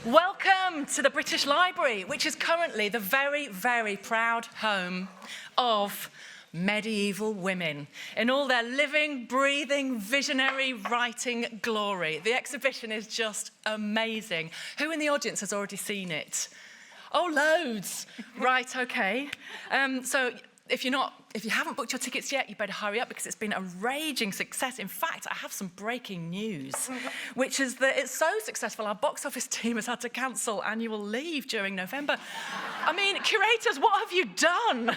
Welcome to the British Library, which is currently the very, very proud home of medieval women in all their living, breathing, visionary writing glory. The exhibition is just amazing. Who in the audience has already seen it? Oh, loads. Right, okay. So if you haven't booked your tickets yet, you better hurry up because it's been a raging success. In fact, I have some breaking news, which is that it's so successful, our box office team has had to cancel annual leave during November. I mean, curators, what have you done?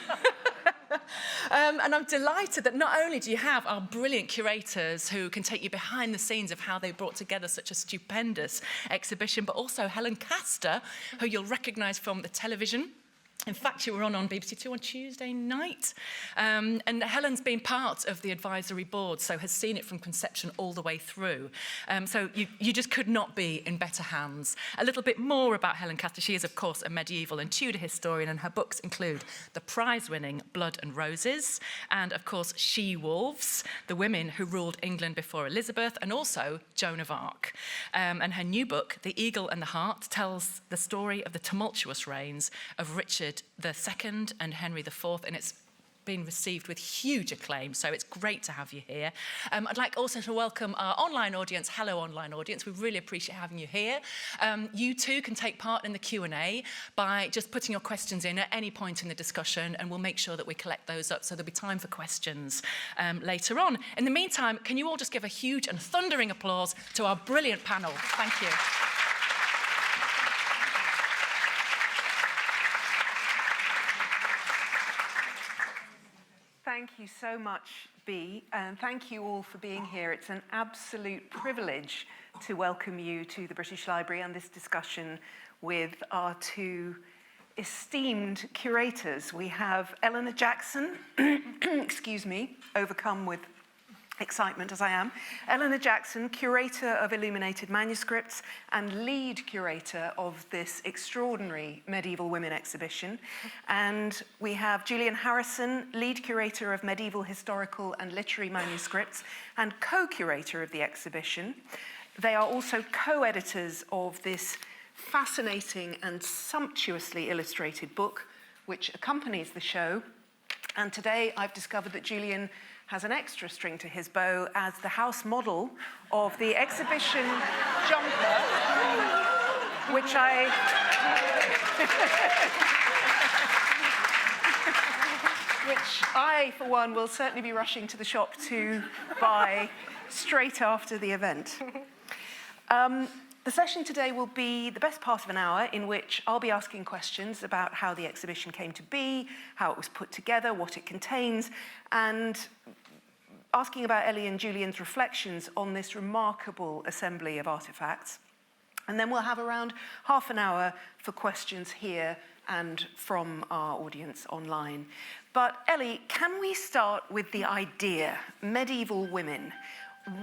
And I'm delighted that not only do you have our brilliant curators who can take you behind the scenes of how they brought together such a stupendous exhibition, but also Helen Castor, who you'll recognise from the television. In fact, you were on BBC Two on Tuesday night. And Helen's been part of the advisory board, so has seen it from conception all the way through. So you just could not be in better hands. A little bit more about Helen Castor. She is, of course, a medieval and Tudor historian, and her books include the prize-winning Blood and Roses, and, of course, She-Wolves, the women who ruled England before Elizabeth, and also Joan of Arc. And her new book, The Eagle and the Heart, tells the story of the tumultuous reigns of Richard II and Henry IV, and it's been received with huge acclaim, so it's great to have you here. I'd like also to welcome our online audience. Hello, online audience. We really appreciate having you here. You too can take part in the Q&A by just putting your questions in at any point in the discussion, and we'll make sure that we collect those up, so there'll be time for questions later on. In the meantime, can you all just give a huge and thundering applause to our brilliant panel? Thank you. Thank you so much, Bea, and thank you all for being here. It's an absolute privilege to welcome you to the British Library and this discussion with our two esteemed curators. We have Eleanor Jackson, excuse me, overcome with excitement as I am. Eleanor Jackson, Curator of Illuminated Manuscripts and lead curator of this extraordinary medieval women exhibition. And we have Julian Harrison, lead curator of medieval historical and literary manuscripts and co-curator of the exhibition. They are also co-editors of this fascinating and sumptuously illustrated book which accompanies the show. And today I've discovered that Julian has an extra string to his bow as the house model of the exhibition jumper, which I, for one, will certainly be rushing to the shop to buy straight after the event. The session today will be the best part of an hour in which I'll be asking questions about how the exhibition came to be, how it was put together, what it contains, and asking about Ellie and Julian's reflections on this remarkable assembly of artefacts. And then we'll have around half an hour for questions here and from our audience online. But Ellie, can we start with the idea, medieval women?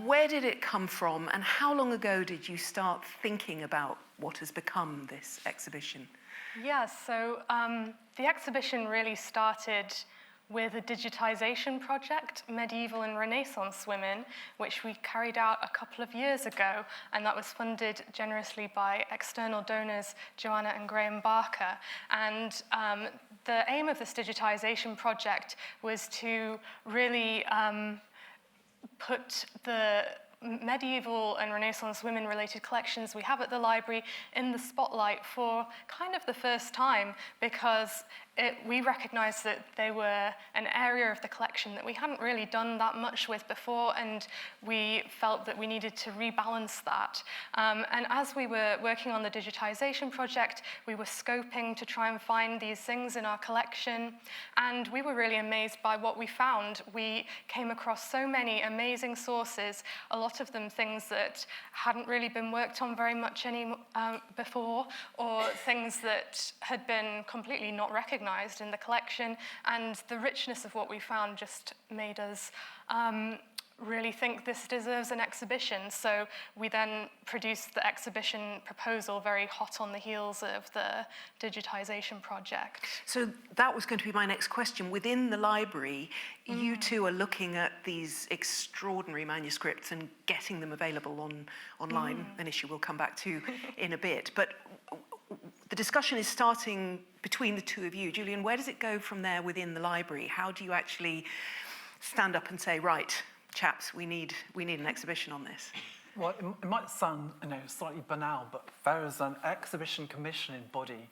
Where did it come from, and how long ago did you start thinking about what has become this exhibition? Yeah, so the exhibition really started with a digitization project, Medieval and Renaissance Women, which we carried out a couple of years ago, and that was funded generously by external donors Joanna and Graham Barker. And the aim of this digitization project was to really put the medieval and Renaissance women-related collections we have at the library in the spotlight for kind of the first time, because we recognised that they were an area of the collection that we hadn't really done that much with before, and we felt that we needed to rebalance that. And as we were working on the digitisation project, we were scoping to try and find these things in our collection, and we were really amazed by what we found. We came across so many amazing sources, a lot of them things that hadn't really been worked on very much before, or things that had been completely not recognised in the collection, and the richness of what we found just made us really think this deserves an exhibition. So we then produced the exhibition proposal very hot on the heels of the digitization project. So that was going to be my next question. Within the library, you two are looking at these extraordinary manuscripts and getting them available online, an issue we'll come back to in a bit. But the discussion is starting between the two of you. Julian, where does it go from there within the library? How do you actually stand up and say, right, chaps, we need an exhibition on this? Well, it might sound, slightly banal, but there is an exhibition commissioning body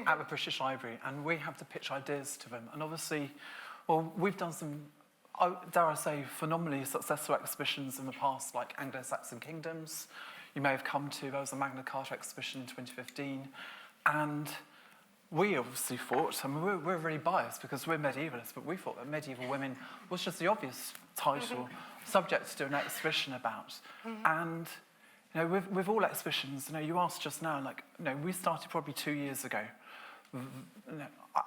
at the British Library, and we have to pitch ideas to them. And obviously, well, we've done some, dare I say, phenomenally successful exhibitions in the past, like Anglo-Saxon kingdoms. You may have come to, there was a Magna Carta exhibition in 2015, and we obviously thought, I mean, we're really biased because we're medievalists, but we thought that medieval women was just the obvious title, subject to do an exhibition about. And, with all exhibitions, you asked just now, we started probably 2 years ago.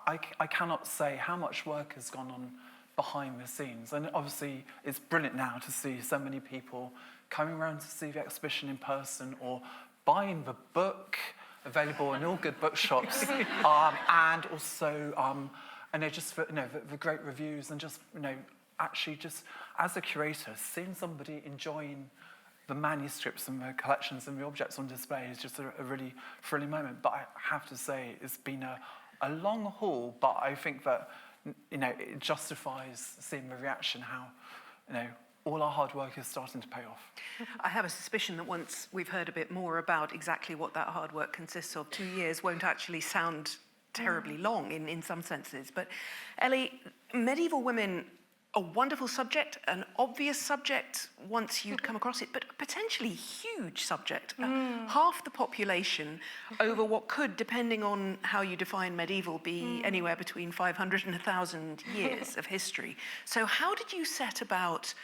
I cannot say how much work has gone on behind the scenes. And obviously, it's brilliant now to see so many people coming around to see the exhibition in person or buying the book, available in all good bookshops, and also, just for, the great reviews and just, actually just as a curator, seeing somebody enjoying the manuscripts and the collections and the objects on display is just a really thrilling moment. But I have to say, it's been a long haul, but I think that, it justifies seeing the reaction, how, all our hard work is starting to pay off. I have a suspicion that once we've heard a bit more about exactly what that hard work consists of, 2 years won't actually sound terribly long in some senses. But Ellie, medieval women, a wonderful subject, an obvious subject once you'd come across it, but a potentially huge subject. Half the population over what could, depending on how you define medieval, be anywhere between 500 and 1,000 years of history. So how did you set about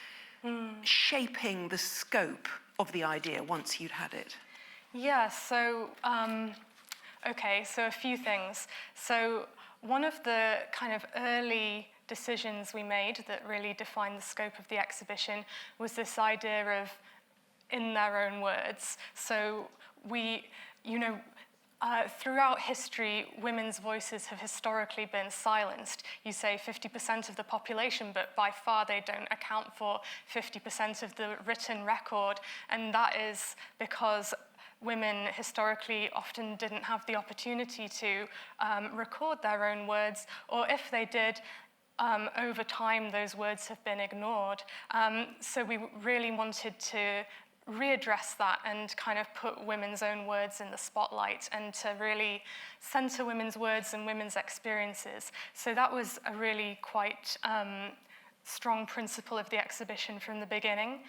shaping the scope of the idea once you'd had it? Yeah, so, so a few things. So one of the kind of early decisions we made that really defined the scope of the exhibition was this idea of in their own words. So we, throughout history, women's voices have historically been silenced. You say 50% of the population, but by far they don't account for 50% of the written record. And that is because women historically often didn't have the opportunity to record their own words, or if they did, over time those words have been ignored. So we really wanted to readdress that and kind of put women's own words in the spotlight and to really center women's words and women's experiences. So that was a really quite strong principle of the exhibition from the beginning.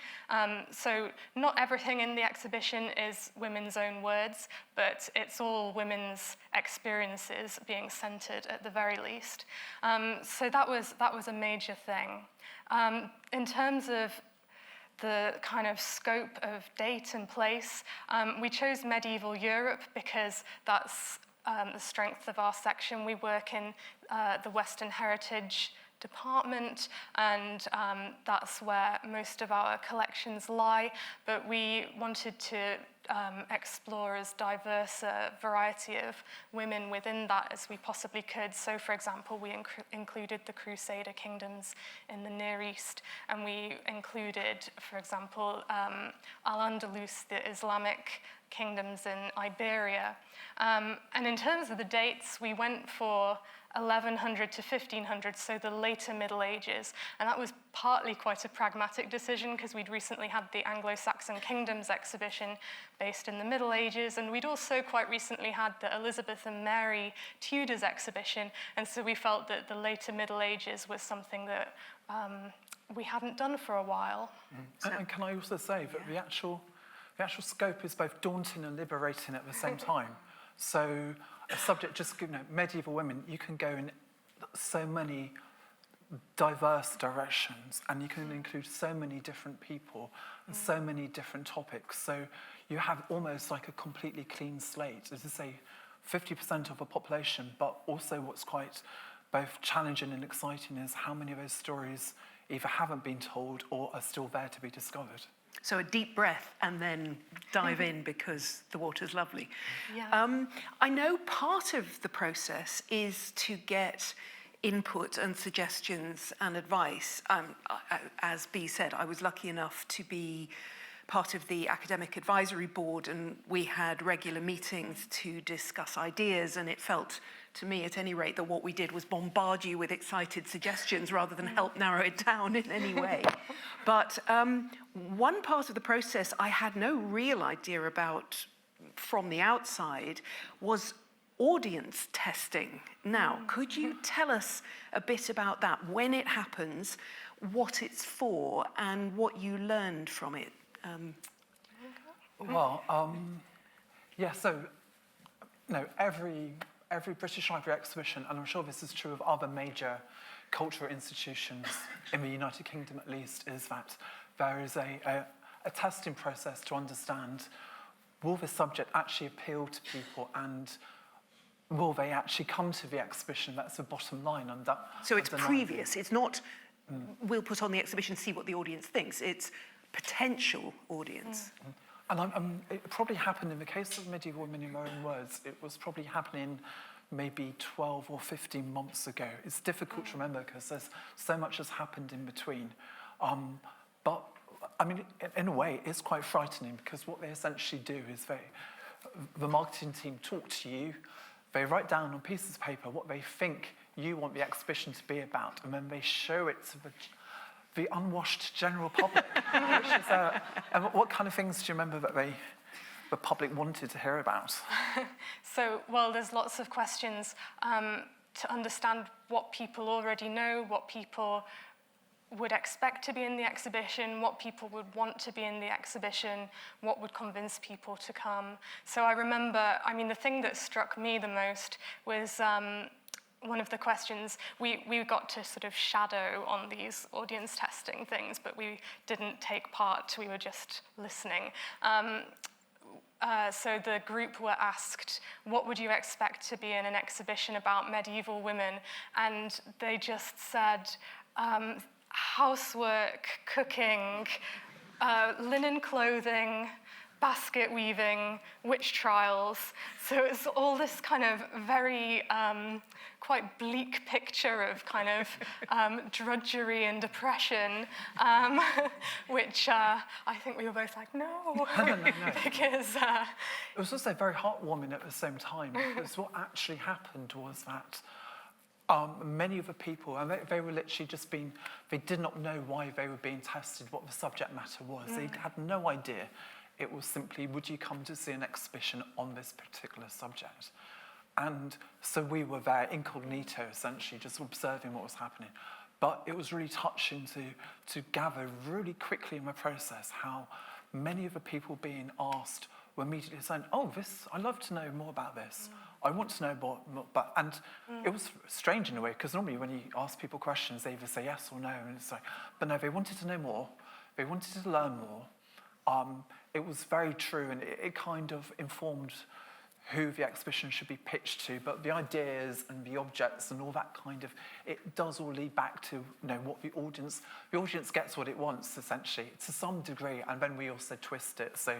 So not everything in the exhibition is women's own words, but it's all women's experiences being centered at the very least. So that was a major thing. In terms of the kind of scope of date and place, we chose medieval Europe because that's the strength of our section. We work in the Western Heritage department, and that's where most of our collections lie, but we wanted to explore as diverse a variety of women within that as we possibly could. So, for example, we included the Crusader kingdoms in the Near East, and we included, for example, Al-Andalus, the Islamic kingdoms in Iberia. And in terms of the dates, we went for 1100 to 1500, so the later Middle Ages. And that was partly quite a pragmatic decision because we'd recently had the Anglo-Saxon Kingdoms exhibition based in the Middle Ages, and we'd also quite recently had the Elizabeth and Mary Tudors exhibition, and so we felt that the later Middle Ages was something that we hadn't done for a while. And can I also say that the actual scope is both daunting and liberating at the same time. So a subject, just medieval women, you can go in so many diverse directions, and you can include so many different people and so many different topics. So you have almost like a completely clean slate. As I say, 50% of a population, but also what's quite both challenging and exciting is how many of those stories either haven't been told or are still there to be discovered. So a deep breath and then dive in because the water's lovely. Yeah. I know part of the process is to get input and suggestions and advice. As Bea said, I was lucky enough to be part of the academic advisory board, and we had regular meetings to discuss ideas, and it felt to me at any rate that what we did was bombard you with excited suggestions rather than help narrow it down in any way. But one part of the process I had no real idea about from the outside was audience testing. Now, could you tell us a bit about that, when it happens, what it's for, and what you learned from it? So every British Library exhibition, and I'm sure this is true of other major cultural institutions in the United Kingdom at least, is that there is a testing process to understand, will the subject actually appeal to people, and will they actually come to the exhibition? That's the bottom line. And that, so it's previous, it's not we'll put on the exhibition, see what the audience thinks, it's potential audience. And it probably happened in the case of Medieval Women in Their Own Words, it was probably happening maybe 12 or 15 months ago. It's difficult to remember because there's so much has happened in between. But I mean, in a way, it's quite frightening because what they essentially do is the marketing team talk to you, they write down on pieces of paper what they think you want the exhibition to be about, and then they show it to the unwashed general public. Which is, and what kind of things do you remember that the public wanted to hear about? So, well, there's lots of questions to understand what people already know, what people would expect to be in the exhibition, what people would want to be in the exhibition, what would convince people to come. So I remember, the thing that struck me the most was one of the questions, we got to sort of shadow on these audience testing things, but we didn't take part, we were just listening. So the group were asked, what would you expect to be in an exhibition about medieval women? And they just said, housework, cooking, linen clothing, basket weaving, witch trials. So it's all this kind of very quite bleak picture of kind of drudgery and depression, which I think we were both like, no. No. Because it was also very heartwarming at the same time, because what actually happened was that many of the people, and they were literally just they did not know why they were being tested, what the subject matter was. They had no idea. It was simply, would you come to see an exhibition on this particular subject? And so we were there incognito, essentially, just observing what was happening. But it was really touching to gather really quickly in the process how many of the people being asked were immediately saying, I'd love to know more about this. I want to know more about, and it was strange in a way, because normally when you ask people questions, they either say yes or no, and it's like, but no, they wanted to know more, they wanted to learn more. It was very true, and it kind of informed who the exhibition should be pitched to, but the ideas and the objects and all that kind of, it does all lead back to what the audience gets what it wants, essentially, to some degree, and then we also twist it, so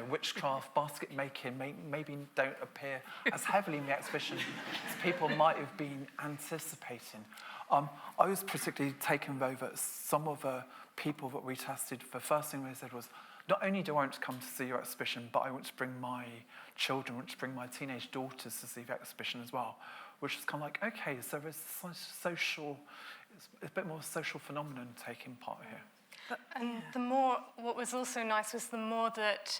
witchcraft, basket making maybe don't appear as heavily in the exhibition as people might have been anticipating. I was particularly taken though that some of the people that we tested, the first thing they said was, not only do I want to come to see your exhibition, but I want to bring my children, I want to bring my teenage daughters to see the exhibition as well, which is kind of like, okay, so there's it's a bit more social phenomenon taking part here. And what was also nice was the more that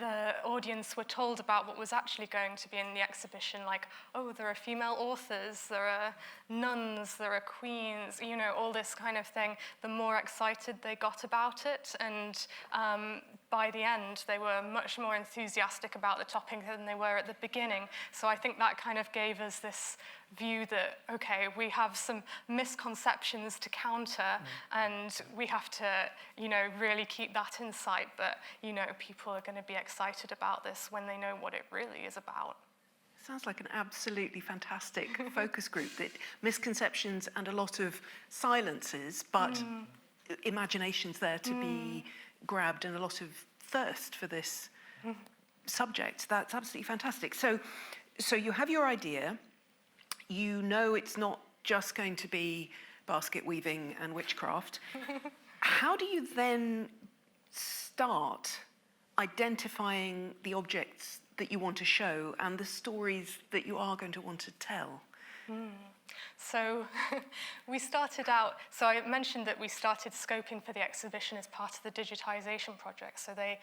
the audience were told about what was actually going to be in the exhibition, like, there are female authors, there are nuns, there are queens, all this kind of thing, the more excited they got about it. And by the end, they were much more enthusiastic about the topic than they were at the beginning. So I think that kind of gave us this view that, okay, we have some misconceptions to counter, and we have to, really keep that in sight, but, people are going to be excited about this when they know what it really is about. Sounds like an absolutely fantastic focus group. That misconceptions and a lot of silences, but imagination's there to be grabbed, and a lot of thirst for this subject. That's absolutely fantastic. So you have your idea. You know it's not just going to be basket weaving and witchcraft. How do you then start identifying the objects that you want to show and the stories that you are going to want to tell? So we started out, so I mentioned that we started scoping for the exhibition as part of the digitization project, so they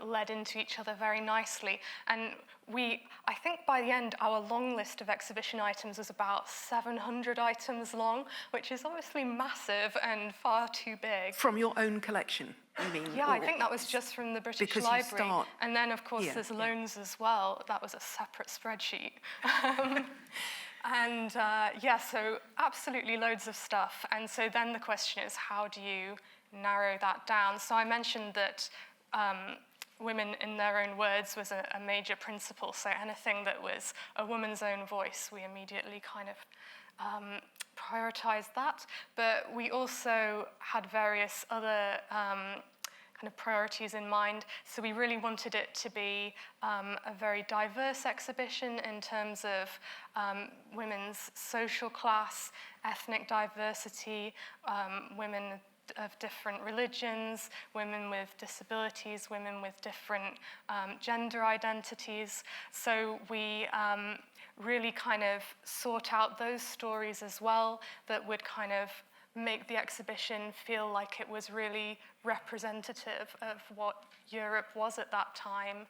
led into each other very nicely. And I think by the end, our long list of exhibition items was about 700 items long, which is obviously massive and far too big. From your own collection, you mean? Yeah, I think that was just from the British because Library. And then, of course, there's loans as well. That was a separate spreadsheet. And so absolutely loads of stuff. And so then the question is, how do you narrow that down? So I mentioned that women in their own words was a major principle. So anything that was a woman's own voice, we immediately kind of prioritized that. But we also had various other kind of priorities in mind. So we really wanted it to be a very diverse exhibition in terms of women's social class, ethnic diversity, women of different religions, women with disabilities, women with different gender identities. So we really kind of sought out those stories as well that would kind of make the exhibition feel like it was really representative of what Europe was at that time.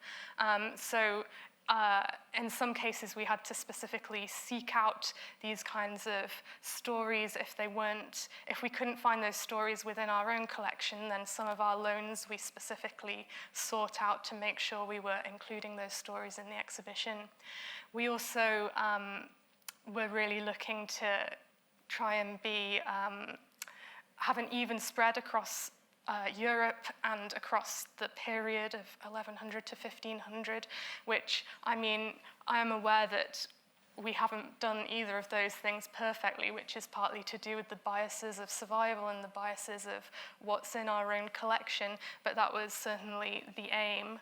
In some cases, we had to specifically seek out these kinds of stories. If we couldn't find those stories within our own collection, then some of our loans we specifically sought out to make sure we were including those stories in the exhibition. We also were really looking to try and have an even spread across Europe and across the period of 1100 to 1500, which, I mean, I am aware that we haven't done either of those things perfectly, which is partly to do with the biases of survival and the biases of what's in our own collection, but that was certainly the aim.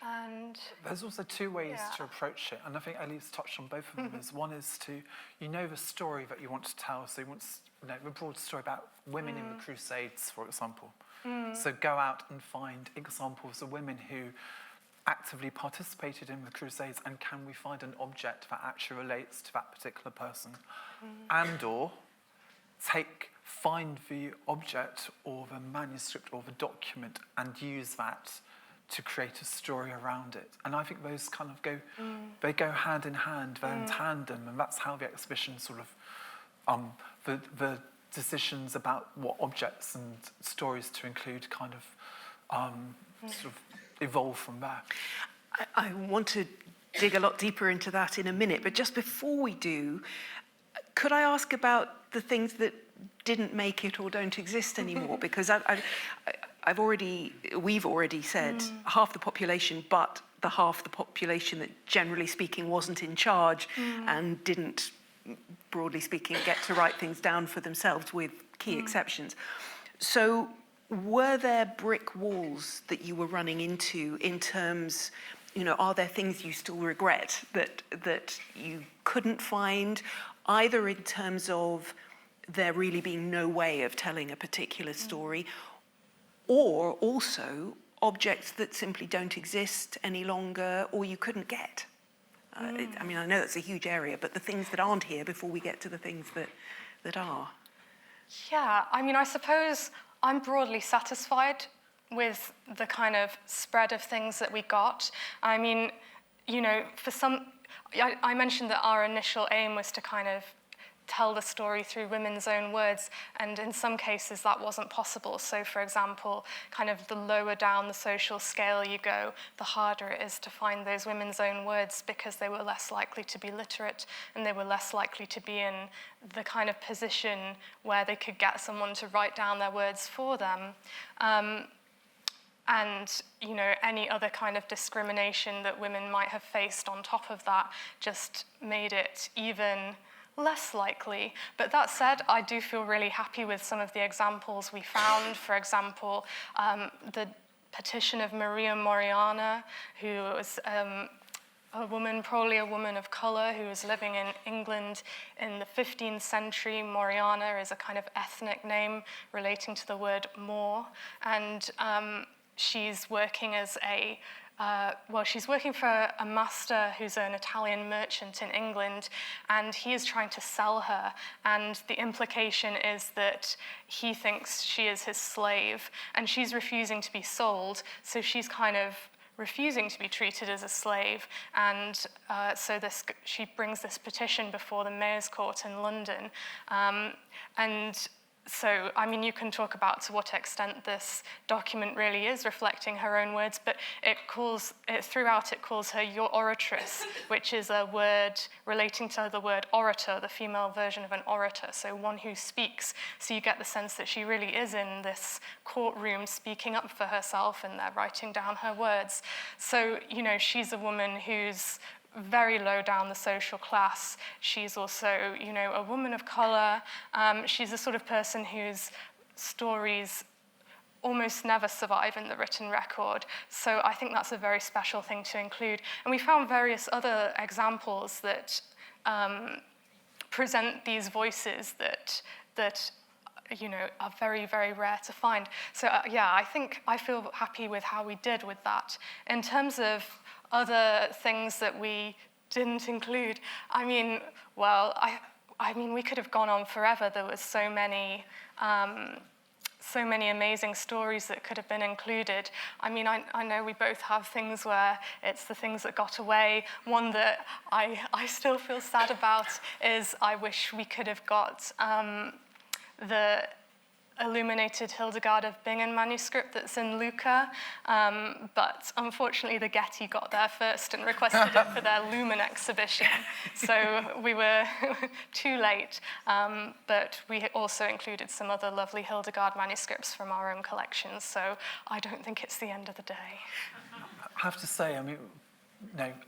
And there's also two ways to approach it, and I think Ellie's touched on both of them. One is the story that you want to tell, so you want a broad story about women in the Crusades, for example. So go out and find examples of women who actively participated in the Crusades, and can we find an object that actually relates to that particular person? And or find the object or the manuscript or the document and use that to create a story around it. And I think those kind of go hand in hand, they're in tandem, and that's how the exhibition sort of, the decisions about what objects and stories to include kind of sort of evolve from there. I want to dig a lot deeper into that in a minute, but just before we do, could I ask about the things that didn't make it or don't exist anymore? Because we've already said half the population, but the half the population that, generally speaking, wasn't in charge and didn't, broadly speaking, get to write things down for themselves, with key exceptions. So were there brick walls that you were running into in terms, are there things you still regret that you couldn't find, either in terms of there really being no way of telling a particular story, or also objects that simply don't exist any longer or you couldn't get? I know that's a huge area, but the things that aren't here before we get to the things that are. Yeah, I suppose I'm broadly satisfied with the kind of spread of things that we got. I mentioned that our initial aim was to kind of tell the story through women's own words, and in some cases that wasn't possible. So, for example, kind of the lower down the social scale you go, the harder it is to find those women's own words, because they were less likely to be literate and they were less likely to be in the kind of position where they could get someone to write down their words for them. and any other kind of discrimination that women might have faced on top of that just made it even less likely. But that said, I do feel really happy with some of the examples we found. For example, the petition of Maria Moriana, who was a woman, probably a woman of colour, who was living in England in the 15th century. Moriana is a kind of ethnic name relating to the word Moor, and she's working as she's working for a master who's an Italian merchant in England, and he is trying to sell her, and the implication is that he thinks she is his slave, and she's refusing to be sold, so she's kind of refusing to be treated as a slave, and she brings this petition before the Mayor's Court in London, and so, I mean, you can talk about to what extent this document really is reflecting her own words, but throughout it calls her your oratress, which is a word relating to the word orator, the female version of an orator, so one who speaks. So you get the sense that she really is in this courtroom speaking up for herself, and they're writing down her words. So, she's a woman who's very low down the social class. She's also, a woman of colour. She's the sort of person whose stories almost never survive in the written record. So I think that's a very special thing to include. And we found various other examples that present these voices that are very, very rare to find. So I think I feel happy with how we did with that. In terms of other things that we didn't include, I mean, we could have gone on forever. There was so many amazing stories that could have been included. I mean, I know we both have things where it's the things that got away. One that I still feel sad about is I wish we could have got the illuminated Hildegard of Bingen manuscript that's in Lucca, but unfortunately the Getty got there first and requested it for their Lumen exhibition, so we were too late, but we also included some other lovely Hildegard manuscripts from our own collections, so I don't think it's the end of the day. I have to say, I mean,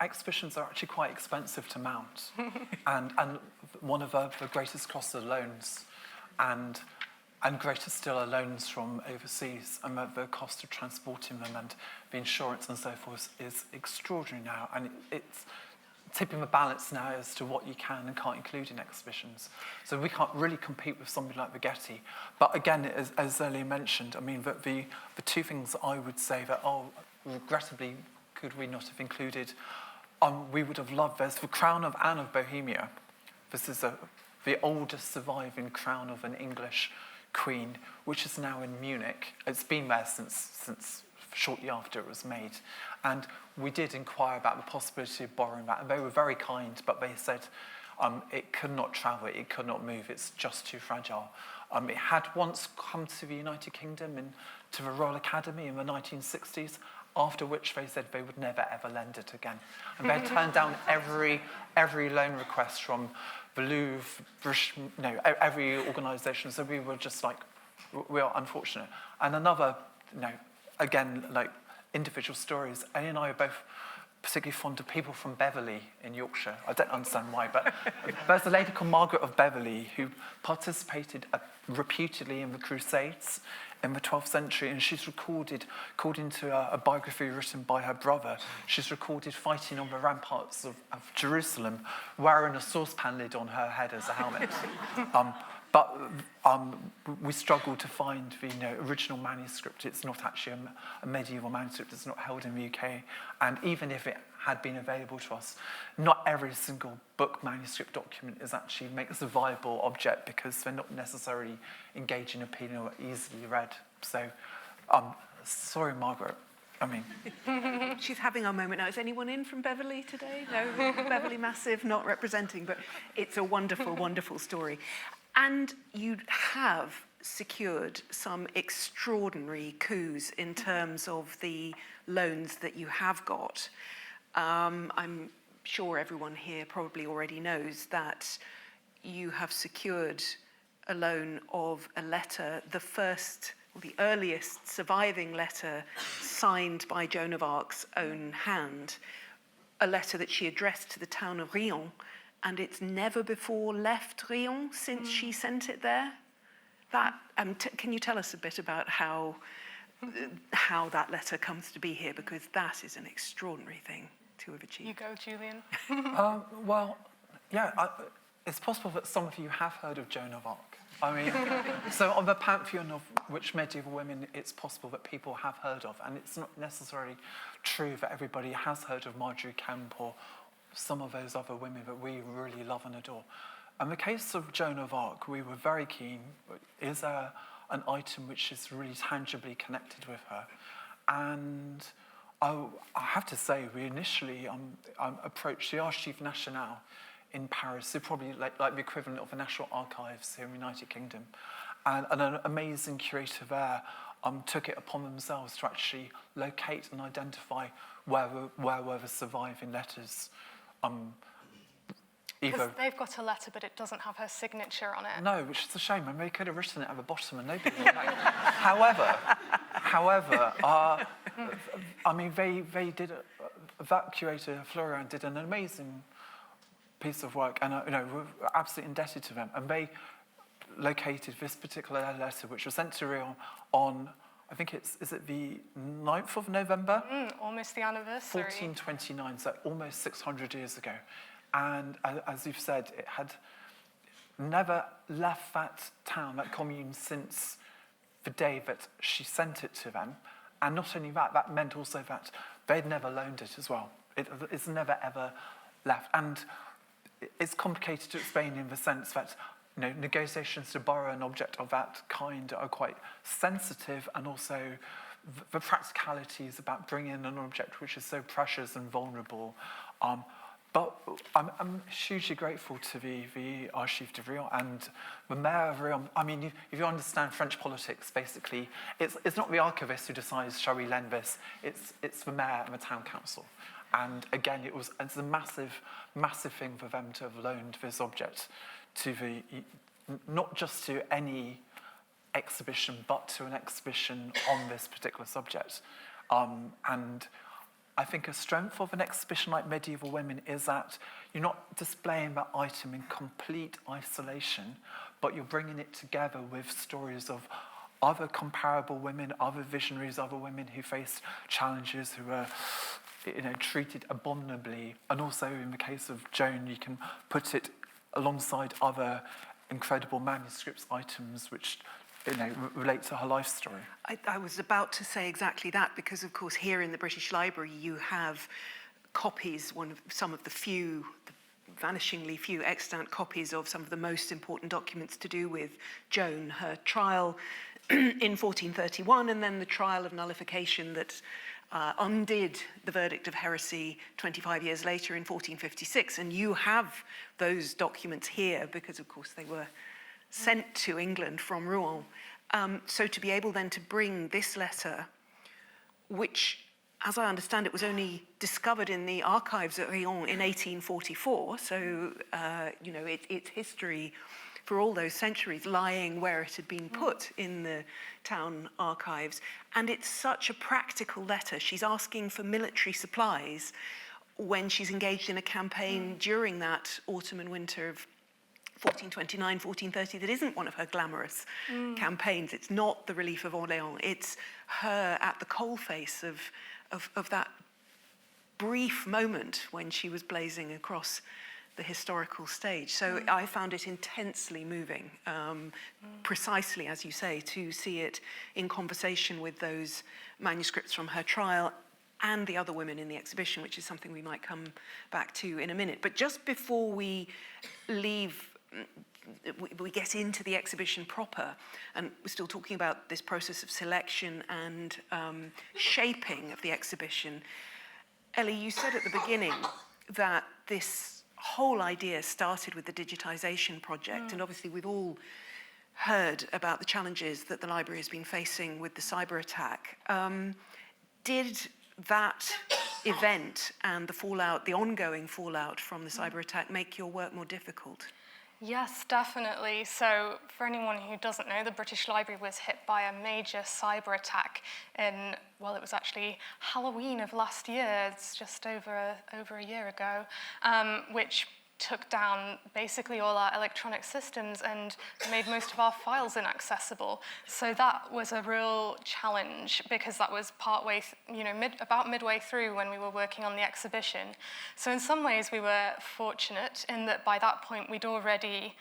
exhibitions are actually quite expensive to mount, and one of the greatest costs are loans, and greater still are loans from overseas, and the cost of transporting them and the insurance and so forth is extraordinary now, and it's tipping the balance now as to what you can and can't include in exhibitions. So we can't really compete with something like the Getty. But again, as Ellie mentioned, I mean, the two things I would say that, regrettably, could we not have included, we would have loved, there's the Crown of Anne of Bohemia. This is the oldest surviving crown of an English queen, which is now in Munich. It's been there since shortly after it was made. And we did inquire about the possibility of borrowing that, and they were very kind, but they said it could not travel, it could not move, it's just too fragile. It had once come to the United Kingdom and to the Royal Academy in the 1960s, after which they said they would never ever lend it again. And they turned down every loan request from the Louvre, every organisation. So we were just like, we are unfortunate. And another, again, like individual stories. Ellie and I are both particularly fond of people from Beverley in Yorkshire. I don't understand why, but there's a lady called Margaret of Beverley who participated reputedly in the Crusades in the 12th century, and she's recorded, according to a biography written by her brother, she's recorded fighting on the ramparts of Jerusalem, wearing a saucepan lid on her head as a helmet. But we struggle to find the original manuscript. It's not actually a medieval manuscript. It's not held in the UK. And even if it had been available to us, not every single book manuscript document makes a viable object because they're not necessarily engaging, appealing, or easily read. So, sorry, Margaret. I mean, she's having a moment now. Is anyone in from Beverley today? No, Beverley Massive not representing, but it's a wonderful, wonderful story. And you have secured some extraordinary coups in terms of the loans that you have got. I'm sure everyone here probably already knows that you have secured a loan of a letter, the first the earliest surviving letter signed by Joan of Arc's own hand, a letter that she addressed to the town of Riom, and it's never before left Riom since she sent it there. That can you tell us a bit about how that letter comes to be here, because that is an extraordinary thing to have achieved. You go, Julian. Well, yeah, it's possible that some of you have heard of Joan of Arc. I mean, so on the pantheon of which medieval women it's possible that people have heard of, and it's not necessarily true that everybody has heard of Marjorie Kemp or some of those other women that we really love and adore. In the case of Joan of Arc, we were very keen, is there an item which is really tangibly connected with her? And I have to say, we initially approached the Archives Nationales in Paris, so probably like the equivalent of the National Archives here in the United Kingdom. And an amazing curator there took it upon themselves to actually locate and identify where were the surviving letters. Because they've got a letter, but it doesn't have her signature on it. No, which is a shame. I mean, they could have written it at the bottom and nobody would know. However, I mean, they did, that curator, Florian, did an amazing piece of work, and we're absolutely indebted to them. And they located this particular letter, which was sent to Riom on, I think is it the 9th of November? Almost the anniversary. 1429, so almost 600 years ago. And as you've said, it had never left that town, that commune, since the day that she sent it to them. And not only that, that meant also that they'd never loaned it as well. It's never, ever left. And it's complicated to explain in the sense that negotiations to borrow an object of that kind are quite sensitive, and also the practicalities about bringing in an object which is so precious and vulnerable. But I'm hugely grateful to the Archives de Riom and the Mayor of Riom. I mean, if you understand French politics, basically, it's not the archivist who decides, shall we lend this? It's the Mayor and the Town Council. And again, it's a massive, massive thing for them to have loaned this object to not just to any exhibition, but to an exhibition on this particular subject. And I think a strength of an exhibition like Medieval Women is that you're not displaying that item in complete isolation, but you're bringing it together with stories of other comparable women, other visionaries, other women who faced challenges, who were treated abominably. And also in the case of Joan, you can put it alongside other incredible manuscripts items which relate to her life story. I was about to say exactly that, because of course here in the British Library you have copies, some of the vanishingly few extant copies of some of the most important documents to do with Joan, her trial in 1431, and then the trial of nullification that undid the verdict of heresy 25 years later in 1456. And you have those documents here because, of course, they were sent to England from Rouen. So to be able then to bring this letter, which, as I understand it, was only discovered in the archives at Riom in 1844, so, its history for all those centuries lying where it had been put in the town archives. And it's such a practical letter. She's asking for military supplies when she's engaged in a campaign during that autumn and winter of 1429, 1430, that isn't one of her glamorous campaigns. It's not the relief of Orléans. It's her at the coalface of that brief moment when she was blazing across the historical stage. So I found it intensely moving, precisely, as you say, to see it in conversation with those manuscripts from her trial and the other women in the exhibition, which is something we might come back to in a minute. But just before we get into the exhibition proper, and we're still talking about this process of selection and shaping of the exhibition. Ellie, you said at the beginning that this whole idea started with the digitization project, and obviously we've all heard about the challenges that the library has been facing with the cyber attack. Did that event and the fallout, the ongoing fallout from the cyber attack, make your work more difficult? Yes, definitely. So for anyone who doesn't know, the British Library was hit by a major cyber attack in, well, it was actually Halloween of last year. It's just over a year ago, which took down basically all our electronic systems and made most of our files inaccessible. So that was a real challenge because that was about midway through when we were working on the exhibition. So in some ways we were fortunate in that by that point we'd already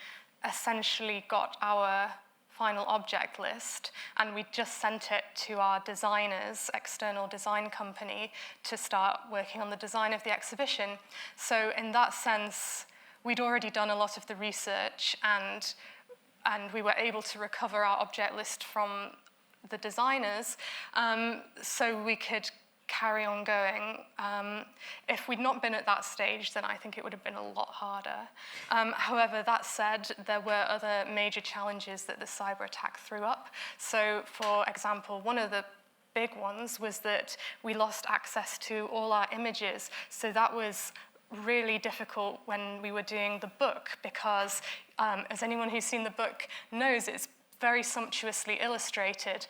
essentially got our final object list, and we just sent it to our designers, external design company, to start working on the design of the exhibition. So in that sense, we'd already done a lot of the research, and we were able to recover our object list from the designers, so we could carry on going. If we'd not been at that stage, then I think it would have been a lot harder. However, that said, there were other major challenges that the cyber attack threw up. So, for example, one of the big ones was that we lost access to all our images. So that was really difficult when we were doing the book because, as anyone who's seen the book knows, it's very sumptuously illustrated.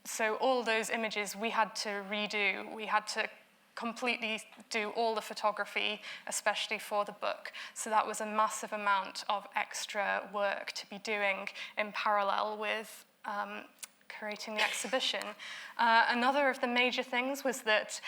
So all those images we had to redo. We had to completely do all the photography, especially for the book. So that was a massive amount of extra work to be doing in parallel with curating the exhibition. Another of the major things was that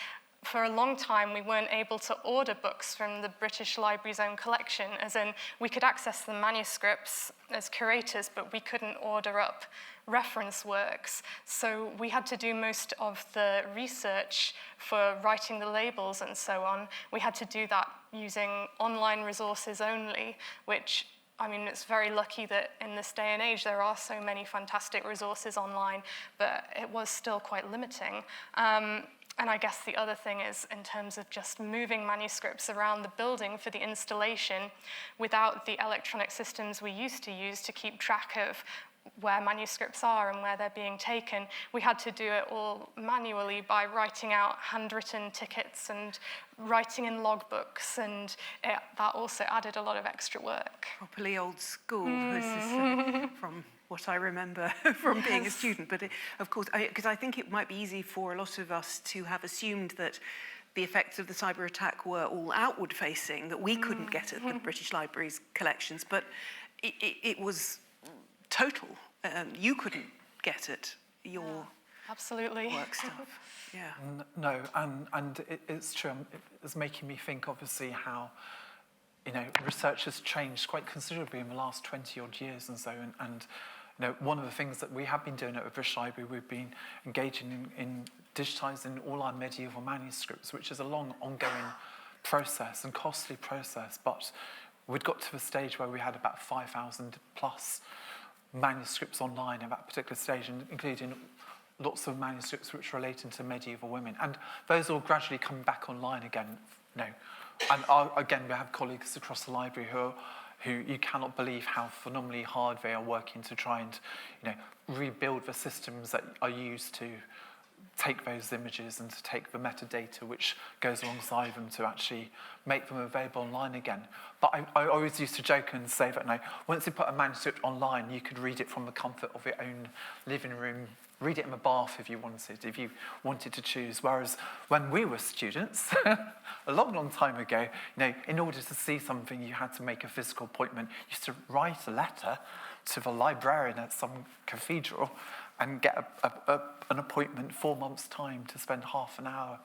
for a long time, we weren't able to order books from the British Library's own collection, as in we could access the manuscripts as curators, but we couldn't order up reference works. So we had to do most of the research for writing the labels and so on. We had to do that using online resources only, which, I mean, it's very lucky that in this day and age there are so many fantastic resources online, but it was still quite limiting. And I guess the other thing is, in terms of just moving manuscripts around the building for the installation, without the electronic systems we used to use to keep track of where manuscripts are and where they're being taken, we had to do it all manually by writing out handwritten tickets and writing in logbooks, and that also added a lot of extra work. Properly old school, this is from what I remember from being a student. But of course, because I think it might be easy for a lot of us to have assumed that the effects of the cyber attack were all outward facing, that we couldn't get at the British Library's collections, but it was total. You couldn't get at your absolutely work stuff. Yeah. No, and it's true. It's making me think, obviously, how research has changed quite considerably in the last 20 odd years and so. And one of the things that we have been doing at the British Library, we've been engaging in digitising all our medieval manuscripts, which is a long, ongoing process and costly process. But we'd got to the stage where we had about 5,000 plus manuscripts online at that particular stage, including lots of manuscripts which related to medieval women. And those all gradually come back online again. And again, we have colleagues across the library who you cannot believe how phenomenally hard they are working to try and rebuild the systems that are used to take those images and to take the metadata which goes alongside them to actually make them available online again. But I always used to joke and say that once you put a manuscript online, you could read it from the comfort of your own living room, read it in the bath if you wanted to choose. Whereas when we were students, a long, long time ago, in order to see something, you had to make a physical appointment. You used to write a letter to the librarian at some cathedral and get an appointment 4 months' time to spend half an hour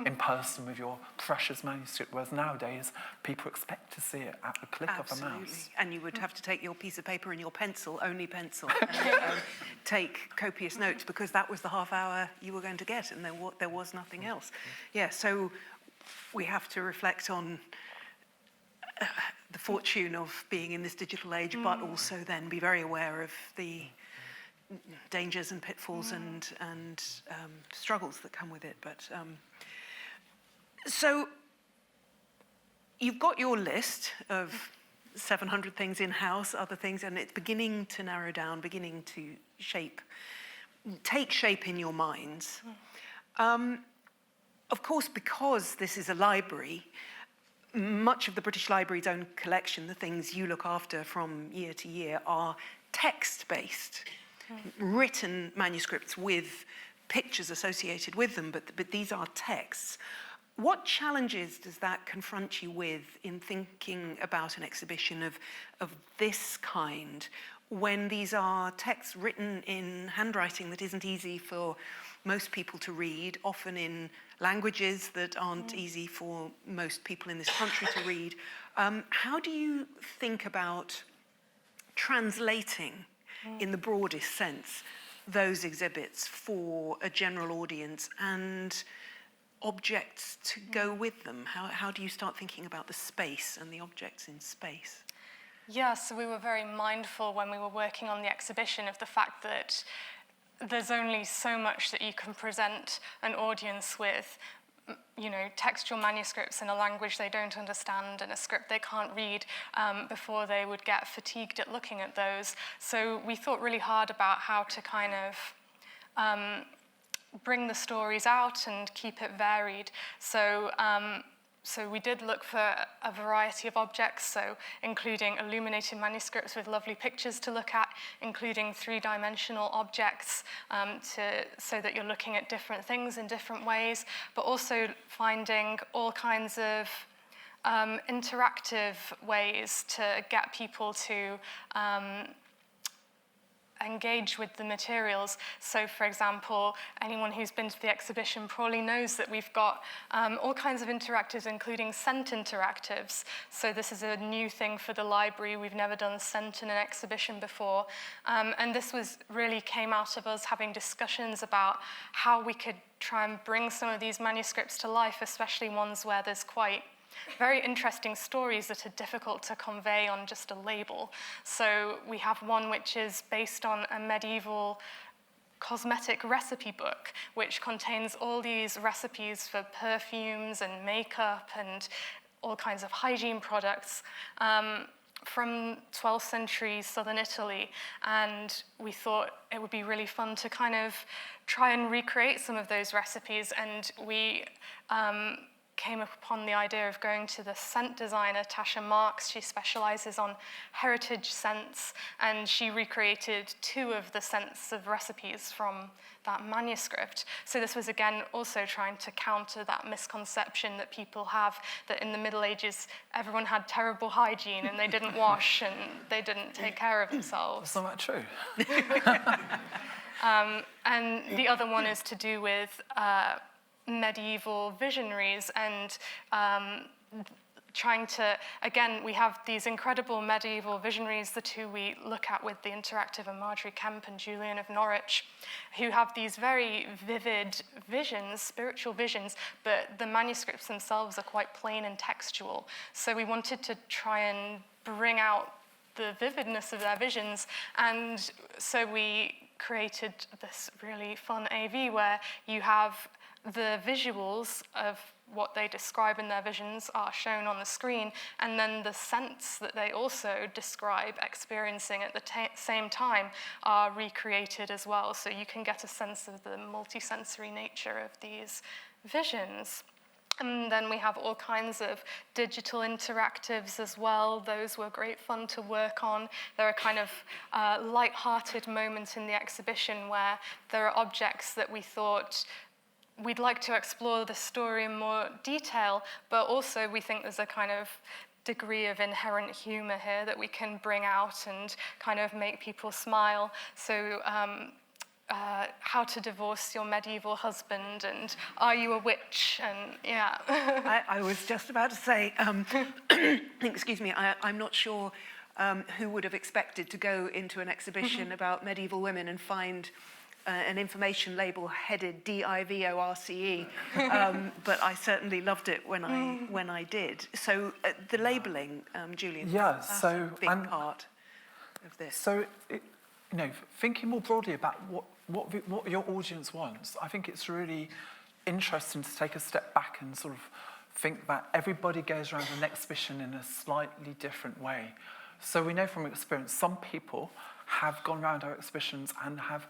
in person with your precious manuscript, whereas nowadays people expect to see it at the click of a mouse. And you would have to take your piece of paper and your pencil, only pencil, and take copious notes, because that was the half hour you were going to get, and there was nothing else. Yeah, so we have to reflect on the fortune of being in this digital age, but also then be very aware of the dangers and pitfalls and struggles that come with it. But so you've got your list of 700 things in-house, other things, and it's beginning to narrow down, beginning to take shape in your minds. Of course, because this is a library, much of the British Library's own collection, the things you look after from year to year, are text-based, written manuscripts with pictures associated with them, but these are texts. What challenges does that confront you with in thinking about an exhibition of this kind, when these are texts written in handwriting that isn't easy for most people to read, often in languages that aren't easy for most people in this country to read? How do you think about translating, in the broadest sense, those exhibits for a general audience and objects to go with them? How do you start thinking about the space and the objects in space? Yeah, so we were very mindful when we were working on the exhibition of the fact that there's only so much that you can present an audience with, you know, textual manuscripts in a language they don't understand and a script they can't read before they would get fatigued at looking at those. So we thought really hard about how to kind of bring the stories out and keep it varied. So we did look for a variety of objects, so including illuminated manuscripts with lovely pictures to look at, including three-dimensional objects so that you're looking at different things in different ways, but also finding all kinds of interactive ways to get people to engage with the materials. So, for example, anyone who's been to the exhibition probably knows that we've got all kinds of interactives, including scent interactives. So this is a new thing for the library. We've never done scent in an exhibition before. And this really came out of us having discussions about how we could try and bring some of these manuscripts to life, especially ones where there's quite very interesting stories that are difficult to convey on just a label. So we have one which is based on a medieval cosmetic recipe book, which contains all these recipes for perfumes and makeup and all kinds of hygiene products from 12th century southern Italy. And we thought it would be really fun to kind of try and recreate some of those recipes. And we came upon the idea of going to the scent designer, Tasha Marks. She specializes on heritage scents, and she recreated 2 of the scents of recipes from that manuscript. So this was, again, also trying to counter that misconception that people have that in the Middle Ages, everyone had terrible hygiene and they didn't wash and they didn't take care of themselves. That's not true. And the other one is to do with medieval visionaries and trying to, again, we have these incredible medieval visionaries, the 2 we look at with the interactive are Marjorie Kemp and Julian of Norwich, who have these very vivid visions, spiritual visions, but the manuscripts themselves are quite plain and textual. So we wanted to try and bring out the vividness of their visions, and so we created this really fun AV where you have the visuals of what they describe in their visions are shown on the screen, and then the scents that they also describe experiencing at the same time are recreated as well. So you can get a sense of the multisensory nature of these visions. And then we have all kinds of digital interactives as well. Those were great fun to work on. There are kind of light-hearted moments in the exhibition where there are objects that we thought we'd like to explore the story in more detail, but also we think there's a kind of degree of inherent humor here that we can bring out and kind of make people smile. So how to divorce your medieval husband, and are you a witch, and yeah. I was just about to say, excuse me, I'm not sure who would have expected to go into an exhibition about medieval women and find an information label headed DIVORCE, but I certainly loved it when I did. So the labelling, Julian, that's a big part of this. So, thinking more broadly about what your audience wants, I think it's really interesting to take a step back and sort of think that everybody goes around an exhibition in a slightly different way. So we know from experience, some people have gone around our exhibitions and have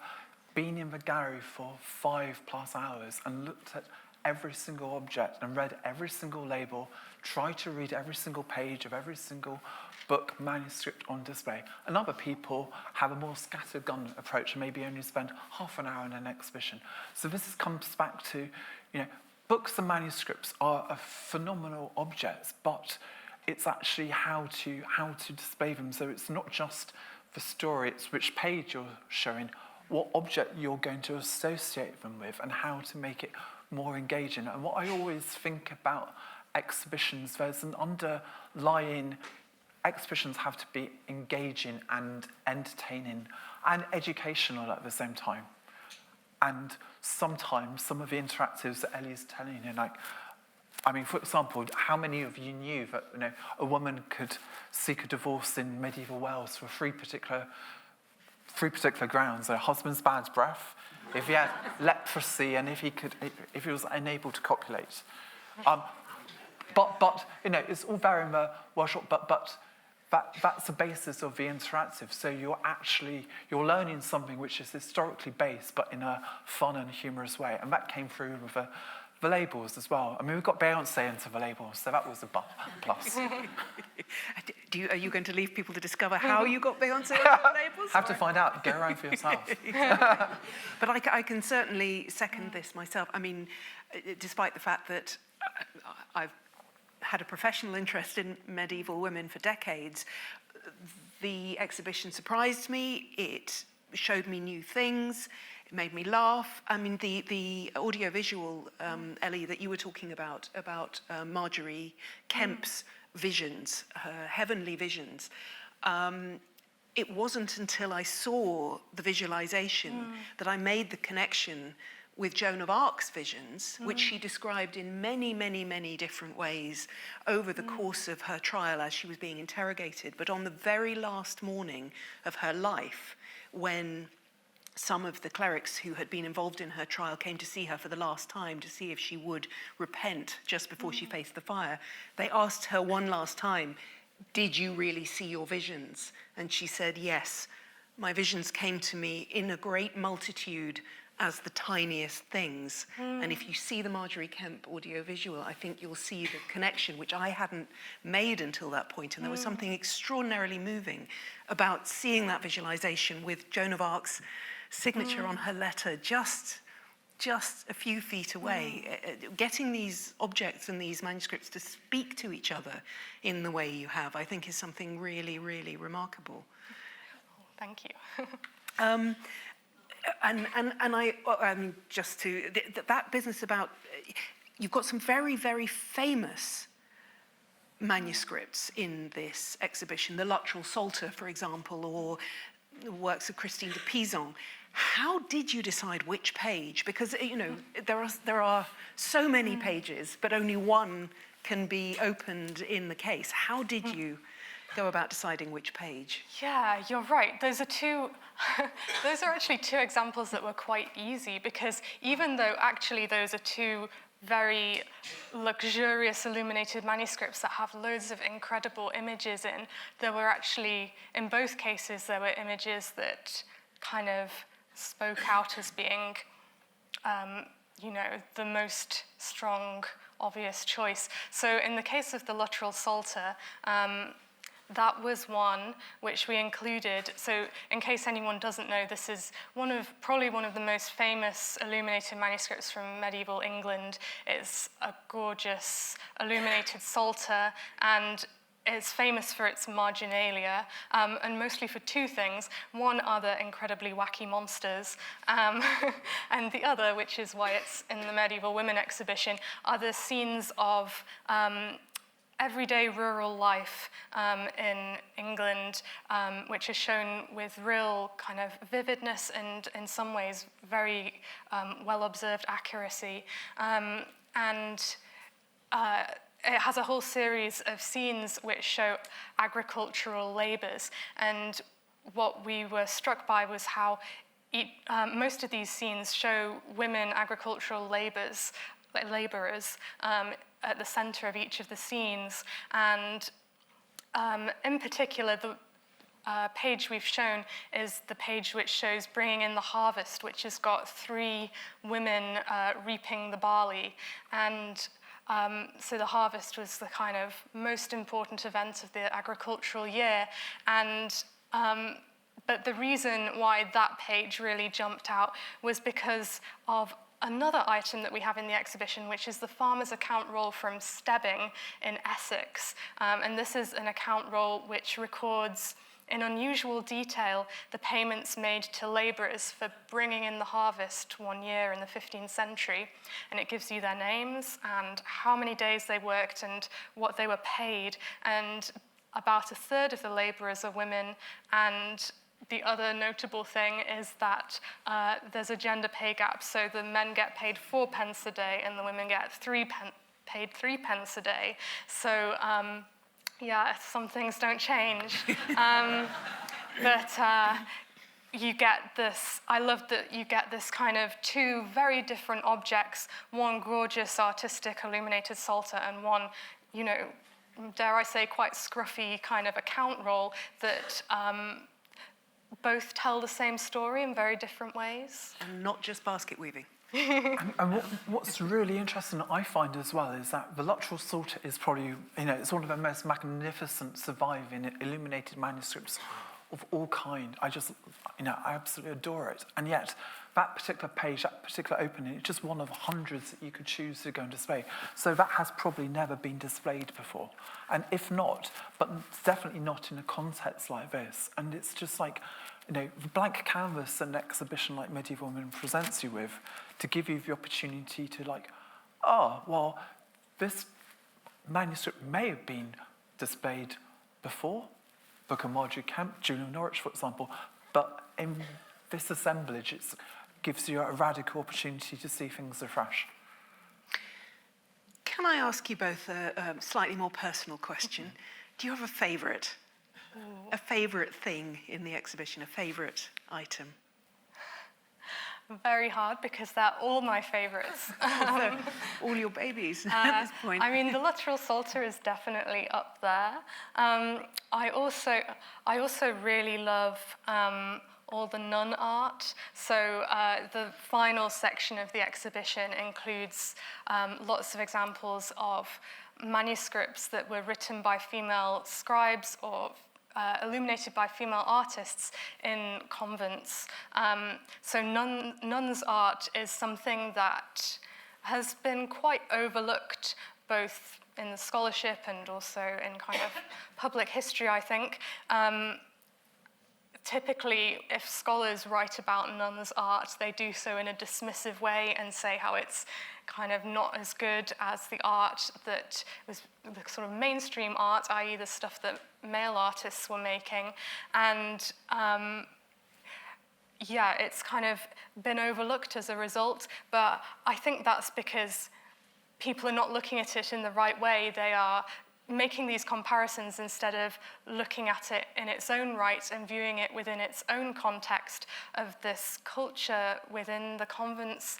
been in the gallery for 5+ hours and looked at every single object and read every single label, tried to read every single page of every single book manuscript on display. And other people have a more scattergun approach and maybe only spend half an hour in an exhibition. So this comes back to, books and manuscripts are phenomenal objects, but it's actually how to display them. So it's not just the story, it's which page you're showing, what object you're going to associate them with, and how to make it more engaging. And what I always think about exhibitions, there's an underlying, exhibitions have to be engaging and entertaining and educational at the same time. And sometimes some of the interactives that Ellie's telling you, for example, how many of you knew that a woman could seek a divorce in medieval Wales for three particular grounds: her husband's bad breath, if he had leprosy, and if he was unable to copulate. But it's all very in the workshop. But that's the basis of the interactive. So you're learning something which is historically based, but in a fun and humorous way, and that came through with the labels as well. We've got Beyonce into the labels, so that was a plus. Are you going to leave people to discover how you got Beyonce into the labels? Have to find out. Go around for yourself. But I can certainly second this myself. Despite the fact that I've had a professional interest in medieval women for decades, the exhibition surprised me. It showed me new things. It made me laugh. The audiovisual, Ellie, that you were talking about Marjorie Kemp's visions, her heavenly visions. It wasn't until I saw the visualization that I made the connection with Joan of Arc's visions, which she described in many, many, many different ways over the course of her trial as she was being interrogated. But on the very last morning of her life, when some of the clerics who had been involved in her trial came to see her for the last time to see if she would repent just before she faced the fire, they asked her one last time, "Did you really see your visions?" And she said, "Yes, my visions came to me in a great multitude as the tiniest things." And if you see the Marjorie Kemp audiovisual, I think you'll see the connection, which I hadn't made until that point. And there was something extraordinarily moving about seeing that visualization with Joan of Arc's signature on her letter just a few feet away. Getting these objects and these manuscripts to speak to each other in the way you have, I think, is something really, really remarkable. Thank you. That business about, you've got some very, very famous manuscripts in this exhibition, the Luttrell Psalter, for example, or the works of Christine de Pizan. How did you decide which page? Because, there are so many pages, but only one can be opened in the case. How did you go about deciding which page? Yeah, you're right. Those are actually two examples that were quite easy, because even though actually those are two very luxurious illuminated manuscripts that have loads of incredible images in, there were actually, in both cases, there were images that kind of spoke out as being, the most strong, obvious choice. So in the case of the Luttrell Psalter, that was one which we included. So in case anyone doesn't know, this is probably one of the most famous illuminated manuscripts from medieval England. It's a gorgeous illuminated psalter, and it's famous for its marginalia, and mostly for two things. One are the incredibly wacky monsters, and the other, which is why it's in the Medieval Women exhibition, are the scenes of everyday rural life in England, which is shown with real kind of vividness and, in some ways, very well-observed accuracy. It has a whole series of scenes which show agricultural labours. And what we were struck by was how most of these scenes show women agricultural labourers at the centre of each of the scenes. And in particular, page we've shown is the page which shows bringing in the harvest, which has got 3 women reaping the barley. And so the harvest was the kind of most important event of the agricultural year. And but the reason why that page really jumped out was because of another item that we have in the exhibition, which is the farmer's account roll from Stebbing in Essex. And this is an account roll which records in unusual detail the payments made to labourers for bringing in the harvest one year in the 15th century. And it gives you their names and how many days they worked and what they were paid. And about a third of the labourers are women. And the other notable thing is that there's a gender pay gap. So the men get paid 4 pence a day and the women get paid 3 pence a day. So yeah, some things don't change. But you get this, I love that you get this kind of 2 very different objects, one gorgeous artistic illuminated psalter and one, you know, dare I say, quite scruffy kind of account roll that both tell the same story in very different ways. And not just basket weaving. And what's really interesting, I find as well, is that the Luttrell Psalter is probably, you know, it's one of the most magnificent surviving illuminated manuscripts of all kind. I just, you know, I absolutely adore it. And yet, that particular page, that particular opening, it's just one of hundreds that you could choose to go and display. So that has probably never been displayed before. And if not, but definitely not in a context like this. And it's just like, you know, the blank canvas an exhibition like Medieval Women presents you with to give you the opportunity to like, oh, well, this manuscript may have been displayed before, Book of Marjorie Kemp, Julian Norwich, for example, but in this assemblage, it gives you a radical opportunity to see things afresh. Can I ask you both a slightly more personal question? Do you have a favourite? A favourite thing in the exhibition, a favourite item? Very hard because they're all my favourites. All your babies at this point. I mean, the Luttrell Psalter is definitely up there. I also really love all the nun art. So the final section of the exhibition includes lots of examples of manuscripts that were written by female scribes or illuminated by female artists in convents. So nuns' art is something that has been quite overlooked, both in the scholarship and also in kind of public history, I think. Typically, if scholars write about nuns' art, they do so in a dismissive way and say how it's kind of not as good as the art that was the sort of mainstream art, i.e. the stuff that male artists were making. And yeah, it's kind of been overlooked as a result, but I think that's because people are not looking at it in the right way. They are making these comparisons instead of looking at it in its own right and viewing it within its own context of this culture within the convents,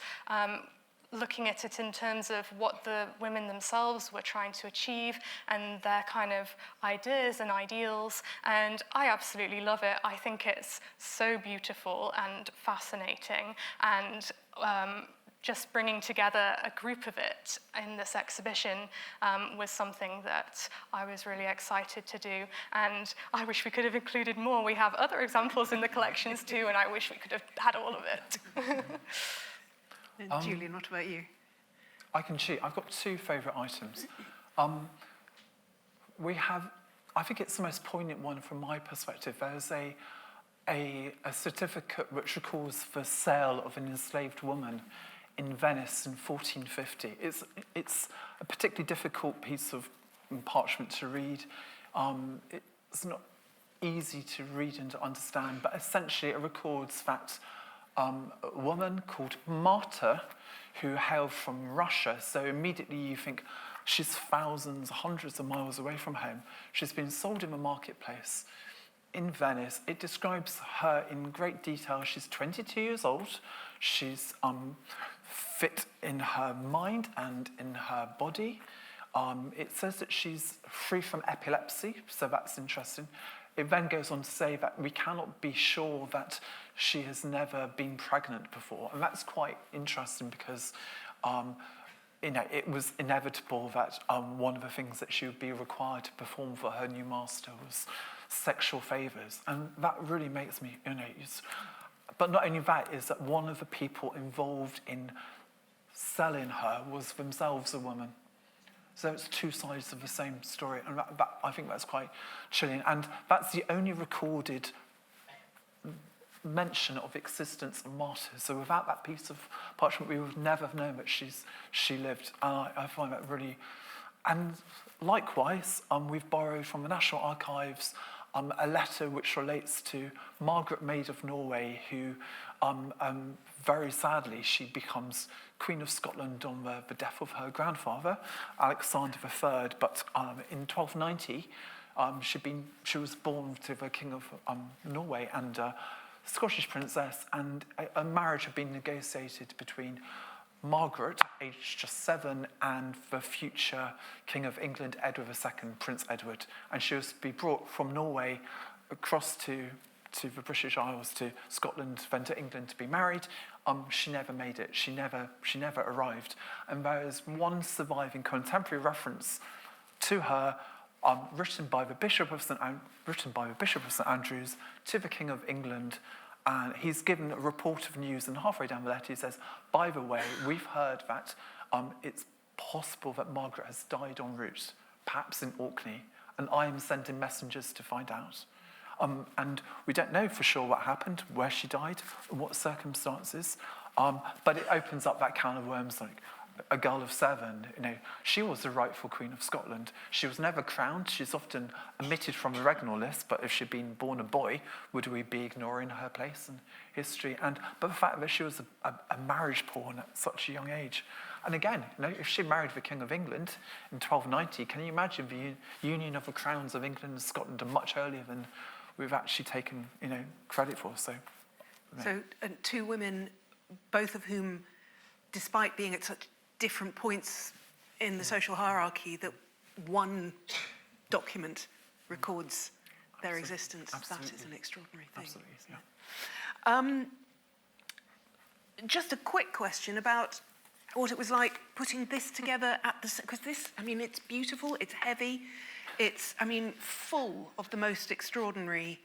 looking at it in terms of what the women themselves were trying to achieve and their kind of ideas and ideals. And I absolutely love it. I think it's so beautiful and fascinating, and just bringing together a group of it in this exhibition was something that I was really excited to do. And I wish we could have included more. We have other examples in the collections too, and I wish we could have had all of it. And Julian, what about you? I can cheat. I've got 2 favourite items. We have, I think it's the most poignant one from my perspective. There's a certificate which records the sale of an enslaved woman in Venice in 1450. It's a particularly difficult piece of parchment to read. It's not easy to read and to understand, but essentially it records that a woman called Marta, who hailed from Russia, so immediately you think she's thousands, hundreds of miles away from home. She's been sold in the marketplace in Venice. It describes her in great detail. She's 22 years old. She's fit in her mind and in her body. It says that she's free from epilepsy, so that's interesting. it then goes on to say that we cannot be sure that she has never been pregnant before. And that's quite interesting because, it was inevitable that one of the things that she would be required to perform for her new master was sexual favours. And that really makes me, but not only that, is that one of the people involved in selling her was themselves a woman. So it's two sides of the same story, and I think that's quite chilling. And that's the only recorded mention of existence of martyrs. So without that piece of parchment, we would never have known that she lived. And I find that really... And likewise, we've borrowed from the National Archives a letter which relates to Margaret, Maid of Norway, who very sadly, she becomes Queen of Scotland on the death of her grandfather, Alexander III. But in 1290, she was born to the King of Norway and Scottish princess, and a marriage had been negotiated between Margaret, aged just 7, and the future King of England, Edward II, Prince Edward. And she was to be brought from Norway across to the British Isles, to Scotland, then to England to be married. She never made it. She never arrived. And there is one surviving contemporary reference to her, written by the Bishop of St Andrews to the King of England. And he's given a report of news, and halfway down the letter he says, by the way, we've heard that it's possible that Margaret has died en route, perhaps in Orkney, and I am sending messengers to find out. And we don't know for sure what happened, where she died, in what circumstances, but it opens up that can of worms, like a girl of 7, she was the rightful Queen of Scotland. She was never crowned. She's often omitted from the regnal list, but if she'd been born a boy, would we be ignoring her place in history? But the fact that she was a marriage pawn at such a young age. And again, if she married the King of England in 1290, can you imagine the union of the crowns of England and Scotland much earlier than we've actually taken, credit for? So two women, both of whom, despite being at such different points in the social hierarchy, that one document records their existence. Absolutely. That is an extraordinary thing. Absolutely, yeah. Just a quick question about what it was like putting this together because this, it's beautiful, it's heavy, it's, full of the most extraordinary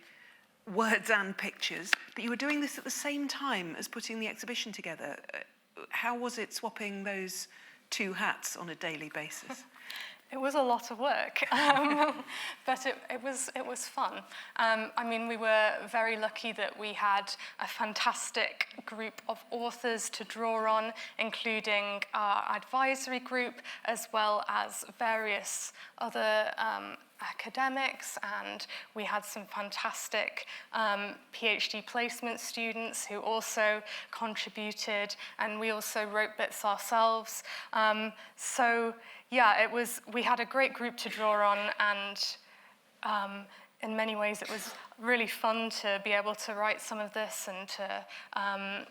words and pictures, but you were doing this at the same time as putting the exhibition together. How was it swapping those two hats on a daily basis? It was a lot of work, but it was fun. We were very lucky that we had a fantastic group of authors to draw on, including our advisory group, as well as various other academics, and we had some fantastic PhD placement students who also contributed, and we also wrote bits ourselves. We had a great group to draw on, and in many ways it was really fun to be able to write some of this and to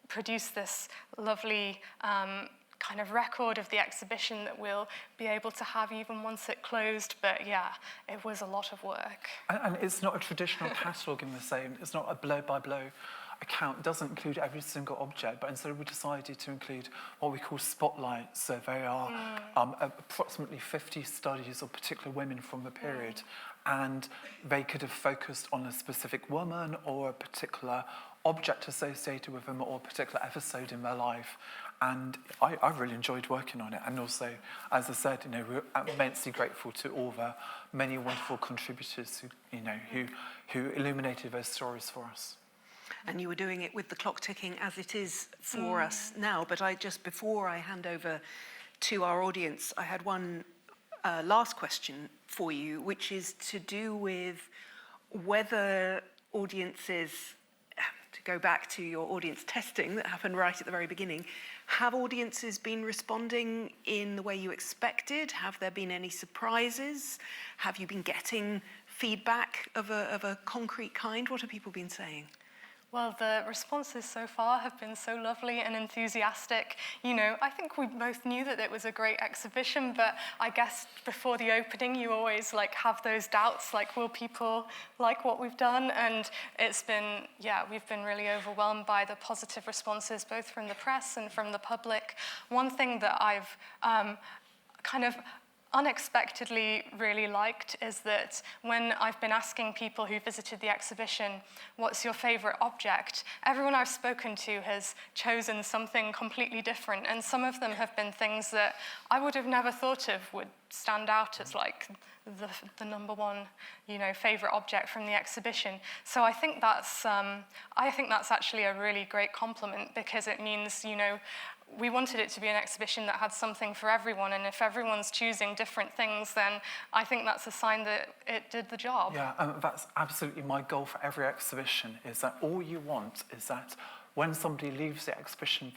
produce this lovely kind of record of the exhibition that we'll be able to have even once it closed. But yeah, it was a lot of work. And it's not a traditional catalogue in the same, it's not a blow-by-blow account. It doesn't include every single object, but instead we decided to include what we call spotlights. So they are approximately 50 studies of particular women from the period, and they could have focused on a specific woman or a particular object associated with them or a particular episode in their life. And I really enjoyed working on it. And also, as I said, we're immensely grateful to all the many wonderful contributors who illuminated those stories for us. And you were doing it with the clock ticking as it is for us now. But before I hand over to our audience, I had one last question for you, which is to do with whether audiences, to go back to your audience testing that happened right at the very beginning, have audiences been responding in the way you expected? Have there been any surprises? Have you been getting feedback of a concrete kind? What have people been saying? Well, the responses so far have been so lovely and enthusiastic. You know, I think we both knew that it was a great exhibition, but I guess before the opening, you always have those doubts, will people like what we've done? And it's been, we've been really overwhelmed by the positive responses, both from the press and from the public. One thing that I've kind of unexpectedly really liked is that when I've been asking people who visited the exhibition, what's your favourite object, everyone I've spoken to has chosen something completely different, and some of them have been things that I would have never thought of would stand out as the number one, favourite object from the exhibition. So I think that's actually a really great compliment, because it means, we wanted it to be an exhibition that had something for everyone, and if everyone's choosing different things, then I think that's a sign that it did the job. Yeah, that's absolutely my goal for every exhibition, is that all you want is that when somebody leaves the exhibition,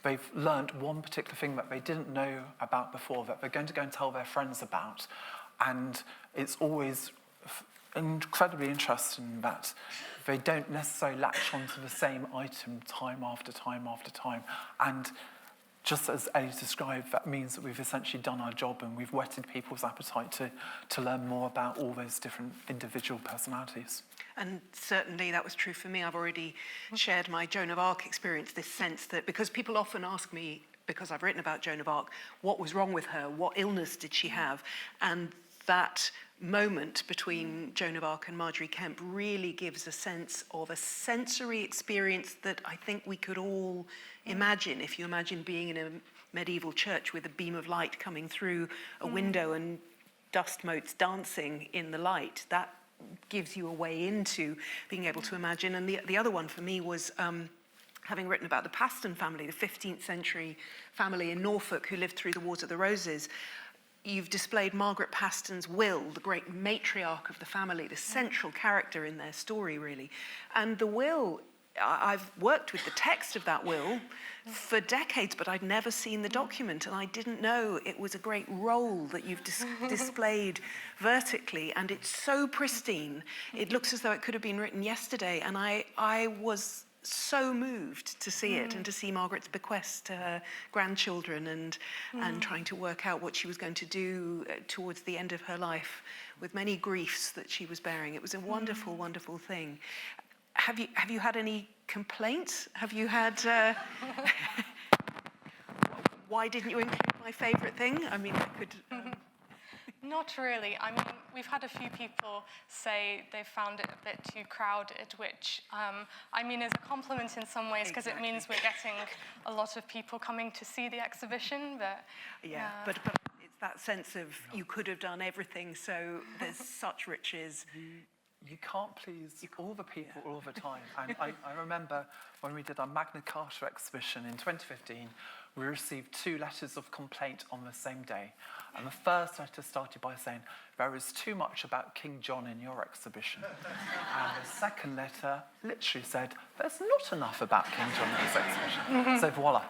they've learned one particular thing that they didn't know about before, that they're going to go and tell their friends about. And it's always incredibly interesting that they don't necessarily latch onto the same item time after time after time. And just as Ellie described, that means that we've essentially done our job and we've whetted people's appetite to learn more about all those different individual personalities. And certainly that was true for me. I've already shared my Joan of Arc experience, this sense that, because people often ask me, because I've written about Joan of Arc, what was wrong with her? What illness did she have? And that moment between Joan of Arc and Margery Kemp really gives a sense of a sensory experience that I think we could all imagine. If you imagine being in a medieval church with a beam of light coming through a window and dust motes dancing in the light, that gives you a way into being able to imagine. And the other one for me was having written about the Paston family, the 15th century family in Norfolk who lived through the Wars of the Roses. You've displayed Margaret Paston's will, the great matriarch of the family, the central character in their story, really. And the will, I've worked with the text of that will for decades, but I'd never seen the document, and I didn't know it was a great roll that you've displayed vertically, and it's so pristine. It looks as though it could have been written yesterday, and I was so moved to see it and to see Margaret's bequest to her grandchildren and trying to work out what she was going to do towards the end of her life with many griefs that she was bearing. It was a wonderful, wonderful thing. Have you had any complaints? Have you had... Why didn't you include my favourite thing? I mean, I could... Not really. I mean, we've had a few people say they've found it a bit too crowded, which, I mean, is a compliment in some ways, because it means we're getting a lot of people coming to see the exhibition, but... Yeah, but it's that sense of you could have done everything, so there's such riches. You can't please all the people all the time. And I remember when we did our Magna Carta exhibition in 2015, we received 2 letters of complaint on the same day. And the first letter started by saying, there is too much about King John in your exhibition. And the second letter literally said, there's not enough about King John in this exhibition. So voila.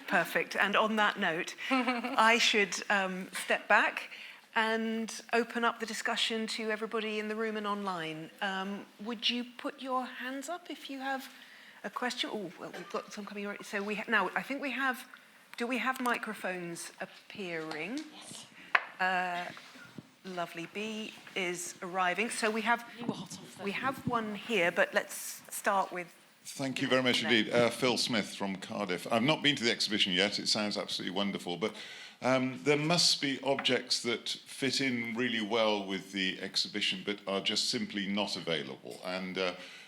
Perfect. And on that note, I should step back and open up the discussion to everybody in the room and online. Would you put your hands up if you have a question? Oh, well, we've got some coming already. So now, I think we have, do we have microphones appearing? Yes. Lovely. B is arriving. So we have one here, but let's start with... Thank you very much indeed. Phil Smith from Cardiff. I've not been to the exhibition yet. It sounds absolutely wonderful, but there must be objects that fit in really well with the exhibition but are just simply not available. And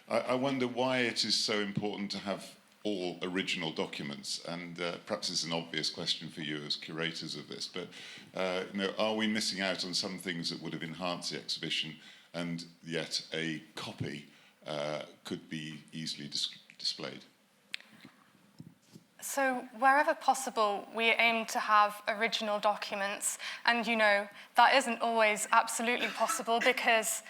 I wonder why it is so important to have all original documents. And perhaps it's an obvious question for you as curators of this, but are we missing out on some things that would have enhanced the exhibition, and yet a copy could be easily displayed? So wherever possible, we aim to have original documents. And, that isn't always absolutely possible, because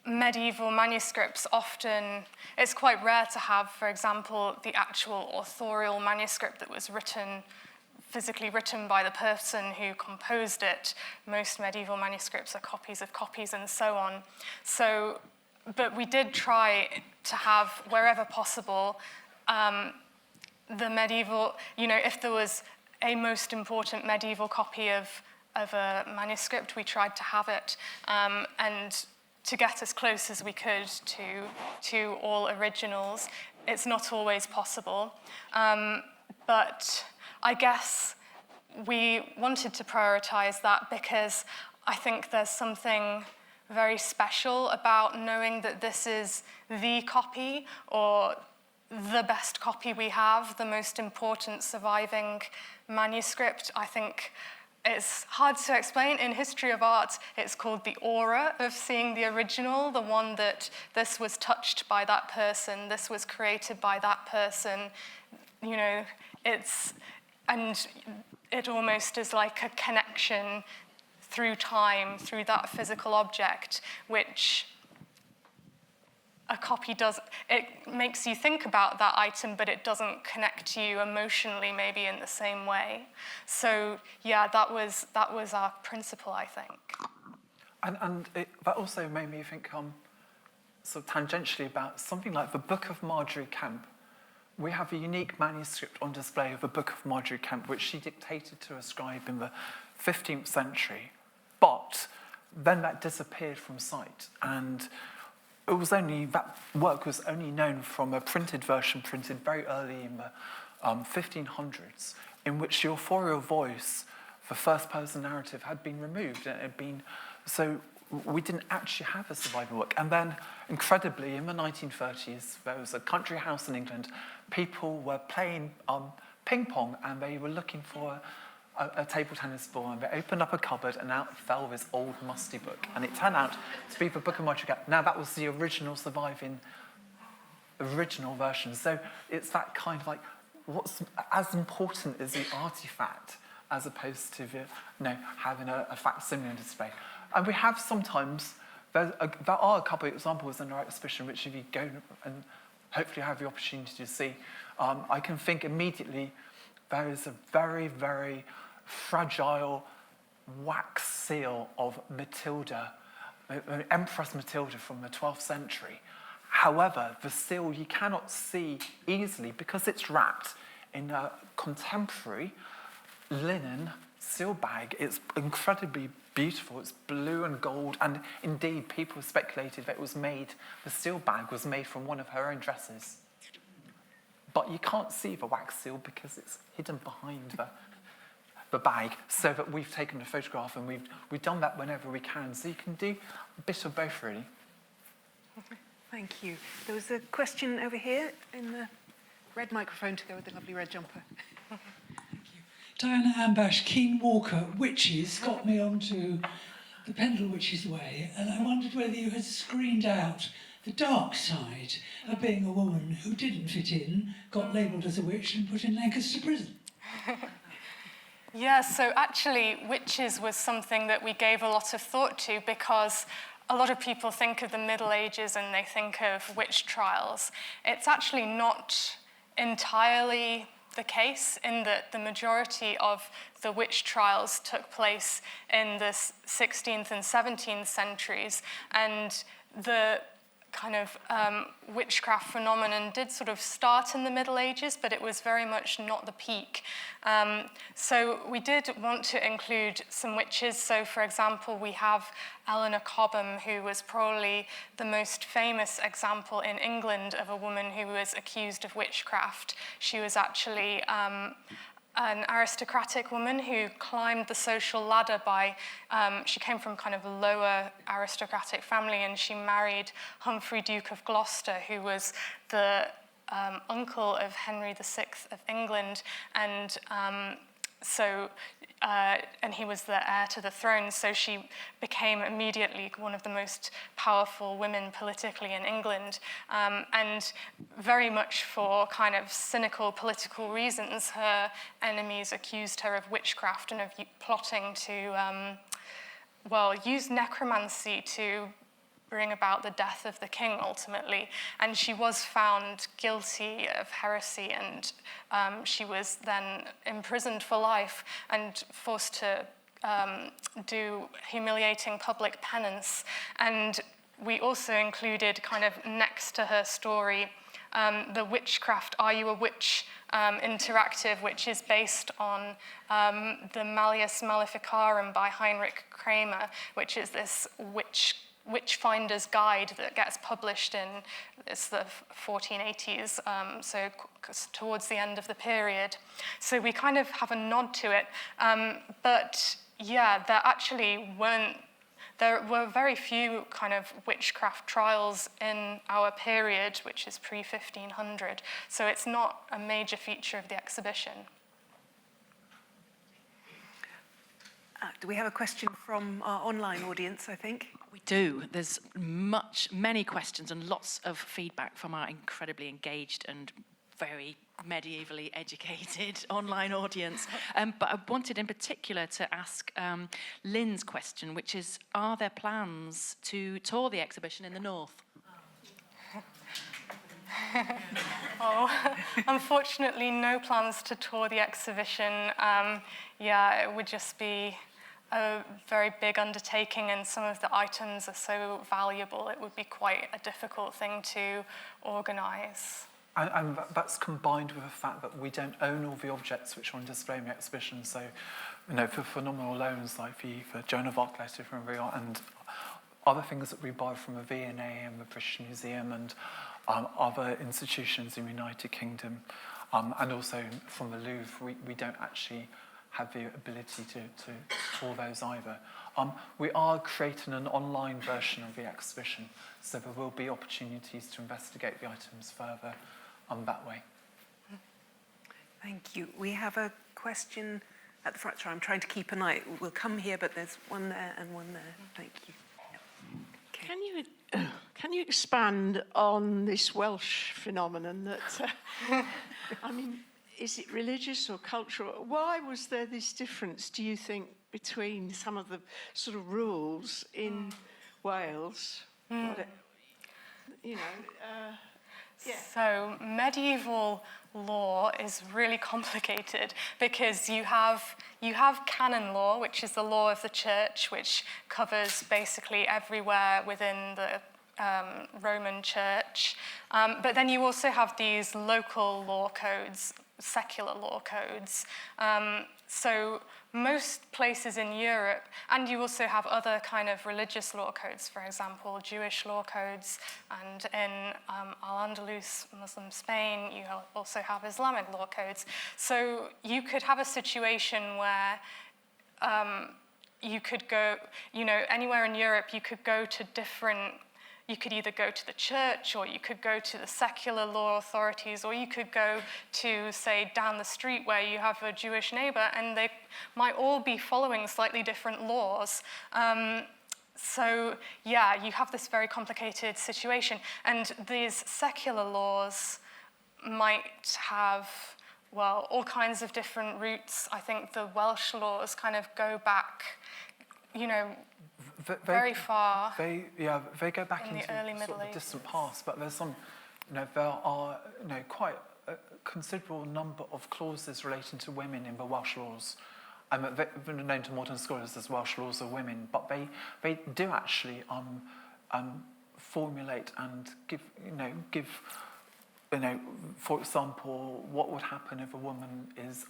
medieval manuscripts often, it's quite rare to have, for example, the actual authorial manuscript that was physically written by the person who composed it. Most medieval manuscripts are copies of copies and so on. So but we did try to have, wherever possible, the medieval, if there was a most important medieval copy of a manuscript, we tried to have it, and to get as close as we could to all originals. It's not always possible, but I guess we wanted to prioritize that because I think there's something very special about knowing that this is the copy or the best copy we have, the most important surviving manuscript. I think it's hard to explain. In history of art, it's called the aura of seeing the original, the one that this was touched by that person, this was created by that person. And it almost is like a connection through time, through that physical object, which a copy does. It makes you think about that item, but it doesn't connect to you emotionally, maybe in the same way. So yeah, that was our principle, I think. And that also made me think sort of tangentially about something like the Book of Margery Kempe. We have a unique manuscript on display of the Book of Margery Kempe, which she dictated to a scribe in the 15th century. But then that disappeared from sight, and that work was only known from a printed version printed very early in the 1500s, in which the authorial voice, the first-person narrative, had been removed. And it had been, so we didn't actually have a surviving work. And then, incredibly, in the 1930s, there was a country house in England. People were playing ping pong, and they were looking for a table tennis ball, and they opened up a cupboard, and out fell this old musty book. And it turned out to be the Book of Margery Kempe. Now, that was the original surviving original version. So it's that kind of like, what's as important as the artifact as opposed to having a facsimile on display. And we have sometimes, there are a couple of examples in our exhibition which if you go and hopefully have the opportunity to see, I can think immediately there is a very, very fragile wax seal of Matilda, Empress Matilda from the 12th century. However, the seal you cannot see easily because it's wrapped in a contemporary linen seal bag. It's incredibly beautiful. It's blue and gold, and indeed people speculated that the seal bag was made from one of her own dresses. But you can't see the wax seal because it's hidden behind the bag, so that we've taken a photograph, and we've done that whenever we can. So you can do a bit of both, really. Thank you. There was a question over here in the red microphone to go with the lovely red jumper. Diana Ambash, Keen Walker, Witches, got me onto the Pendle Witches Way, and I wondered whether you had screened out the dark side of being a woman who didn't fit in, got labelled as a witch and put in Lancaster prison. Yeah, so actually witches was something that we gave a lot of thought to because a lot of people think of the Middle Ages and they think of witch trials. It's actually not entirely the case in that the majority of the witch trials took place in the 16th and 17th centuries, and the kind of witchcraft phenomenon did sort of start in the Middle Ages, but it was very much not the peak. So we did want to include some witches. So for example, we have Eleanor Cobham, who was probably the most famous example in England of a woman who was accused of witchcraft. She was actually an aristocratic woman who climbed the social ladder by, she came from kind of a lower aristocratic family, and she married Humphrey, Duke of Gloucester, who was the uncle of Henry VI of England, and and he was the heir to the throne, so she became immediately one of the most powerful women politically in England. And very much for kind of cynical political reasons, her enemies accused her of witchcraft and of plotting to, use necromancy to bring about the death of the king, ultimately. And she was found guilty of heresy, and she was then imprisoned for life and forced to do humiliating public penance. And we also included kind of next to her story the Witchcraft, Are You a Witch? Interactive, which is based on the Malleus Maleficarum by Heinrich Kramer, which is this witch finder's guide that gets published in the 1480s, so towards the end of the period. So we kind of have a nod to it, but yeah, there were very few kind of witchcraft trials in our period, which is pre-1500, so it's not a major feature of the exhibition. Do we have a question from our online audience, I think? We do. There's many questions and lots of feedback from our incredibly engaged and very medievally educated online audience. But I wanted in particular to ask Lynn's question, which is, are there plans to tour the exhibition in the north? Unfortunately, no plans to tour the exhibition. It would just be a very big undertaking, and some of the items are so valuable, it would be quite a difficult thing to organise. And that's combined with the fact that we don't own all the objects which are on display in the exhibition. So, for phenomenal loans like for Joan of Arc letter from Rio and other things that we buy from the V&A and the British Museum and other institutions in the United Kingdom, and also from the Louvre, we don't actually have the ability to tour those either. We are creating an online version of the exhibition, so there will be opportunities to investigate the items further that way. Thank you. We have a question at the front. Sorry, I'm trying to keep an eye. We'll come here, but there's one there and one there. Thank you. Okay. Can you expand on this Welsh phenomenon that, I mean, is it religious or cultural? Why was there this difference, do you think, between some of the sort of rules in Wales? So medieval law is really complicated because you have canon law, which is the law of the church, which covers basically everywhere within the Roman church. But then you also have these local law codes, secular law codes. So most places in Europe, and you also have other kind of religious law codes, for example, Jewish law codes, and in Al-Andalus, Muslim Spain, you also have Islamic law codes. So you could have a situation where you could go, anywhere in Europe, you could go to you could either go to the church, or you could go to the secular law authorities, or you could go to, say, down the street where you have a Jewish neighbor, and they might all be following slightly different laws. So, you have this very complicated situation. And these secular laws might have, all kinds of different roots. I think the Welsh laws kind of go back, very far. They go back into the early Middle sort of the Ages. distant past, but there's some, there are quite a considerable number of clauses relating to women in the Welsh laws. They've been known to modern scholars as Welsh laws of women, but they do actually formulate and give, for example, what would happen if a woman is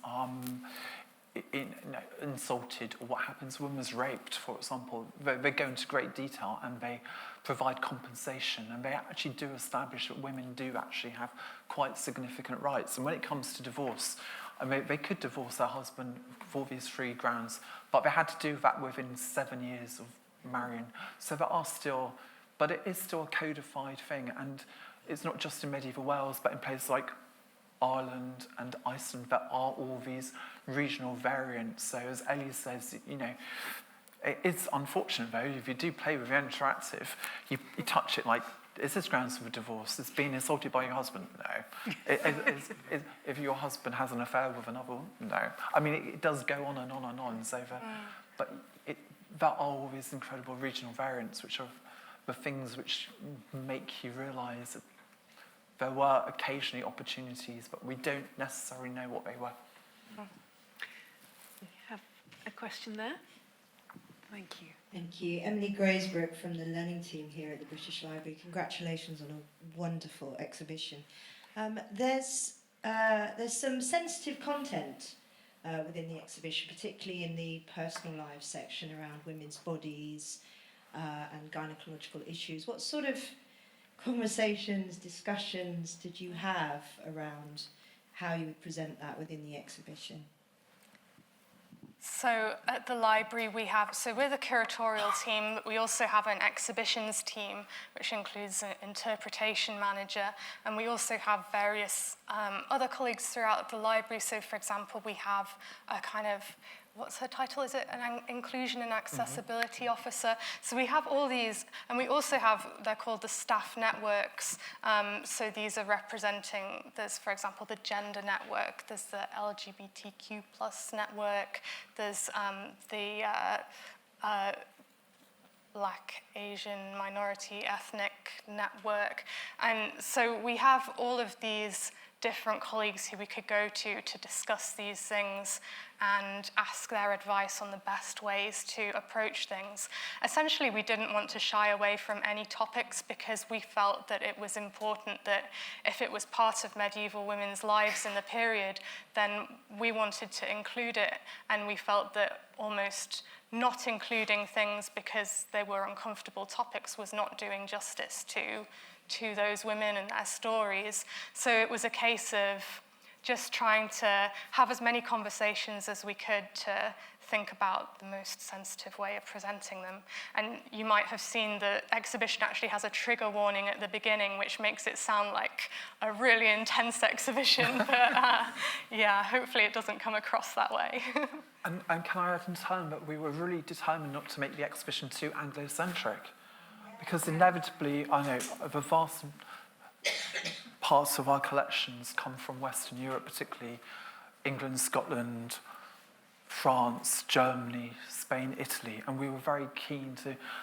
insulted, or what happens when a woman's raped, for example. They go into great detail and they provide compensation, and they actually do establish that women do actually have quite significant rights. And when it comes to divorce, they could divorce their husband for these 3 grounds, but they had to do that within 7 years of marrying. So there are still, but it is still a codified thing, and it's not just in medieval Wales, but in places like Ireland and Iceland, there are all these regional variants. So as Ellie says, it's unfortunate though, if you do play with the interactive, you touch it like, is this grounds for divorce? It's being insulted by your husband? No. If your husband has an affair with another, no. I mean, it does go on and on and on. So but there are all these incredible regional variants, which are the things which make you realise that there were occasionally opportunities, but we don't necessarily know what they were. We have a question there. Thank you. Thank you. Emily Graysbrook from the learning team here at the British Library. Congratulations on a wonderful exhibition. There's some sensitive content within the exhibition, particularly in the personal lives section around women's bodies and gynecological issues. What sort of conversations, discussions did you have around how you would present that within the exhibition? So at the library we're the curatorial team, but we also have an exhibitions team, which includes an interpretation manager, and we also have various other colleagues throughout the library. So for example, we have a kind of, what's her title? Is it an inclusion and accessibility officer? So we have all these, and we also have, they're called the staff networks. So these are representing, there's, for example, the gender network, there's the LGBTQ plus network, there's the Black, Asian, minority, ethnic network. And so we have all of these different colleagues who we could go to discuss these things and ask their advice on the best ways to approach things. Essentially, we didn't want to shy away from any topics because we felt that it was important that if it was part of medieval women's lives in the period, then we wanted to include it, and we felt that almost not including things because they were uncomfortable topics was not doing justice to those women and their stories. So it was a case of just trying to have as many conversations as we could to think about the most sensitive way of presenting them. And you might have seen the exhibition actually has a trigger warning at the beginning, which makes it sound like a really intense exhibition. But yeah, hopefully it doesn't come across that way. And can I add in turn that we were really determined not to make the exhibition too Anglo-centric? Because inevitably, I know, the vast parts of our collections come from Western Europe, particularly England, Scotland, France, Germany, Spain, Italy, and we were very keen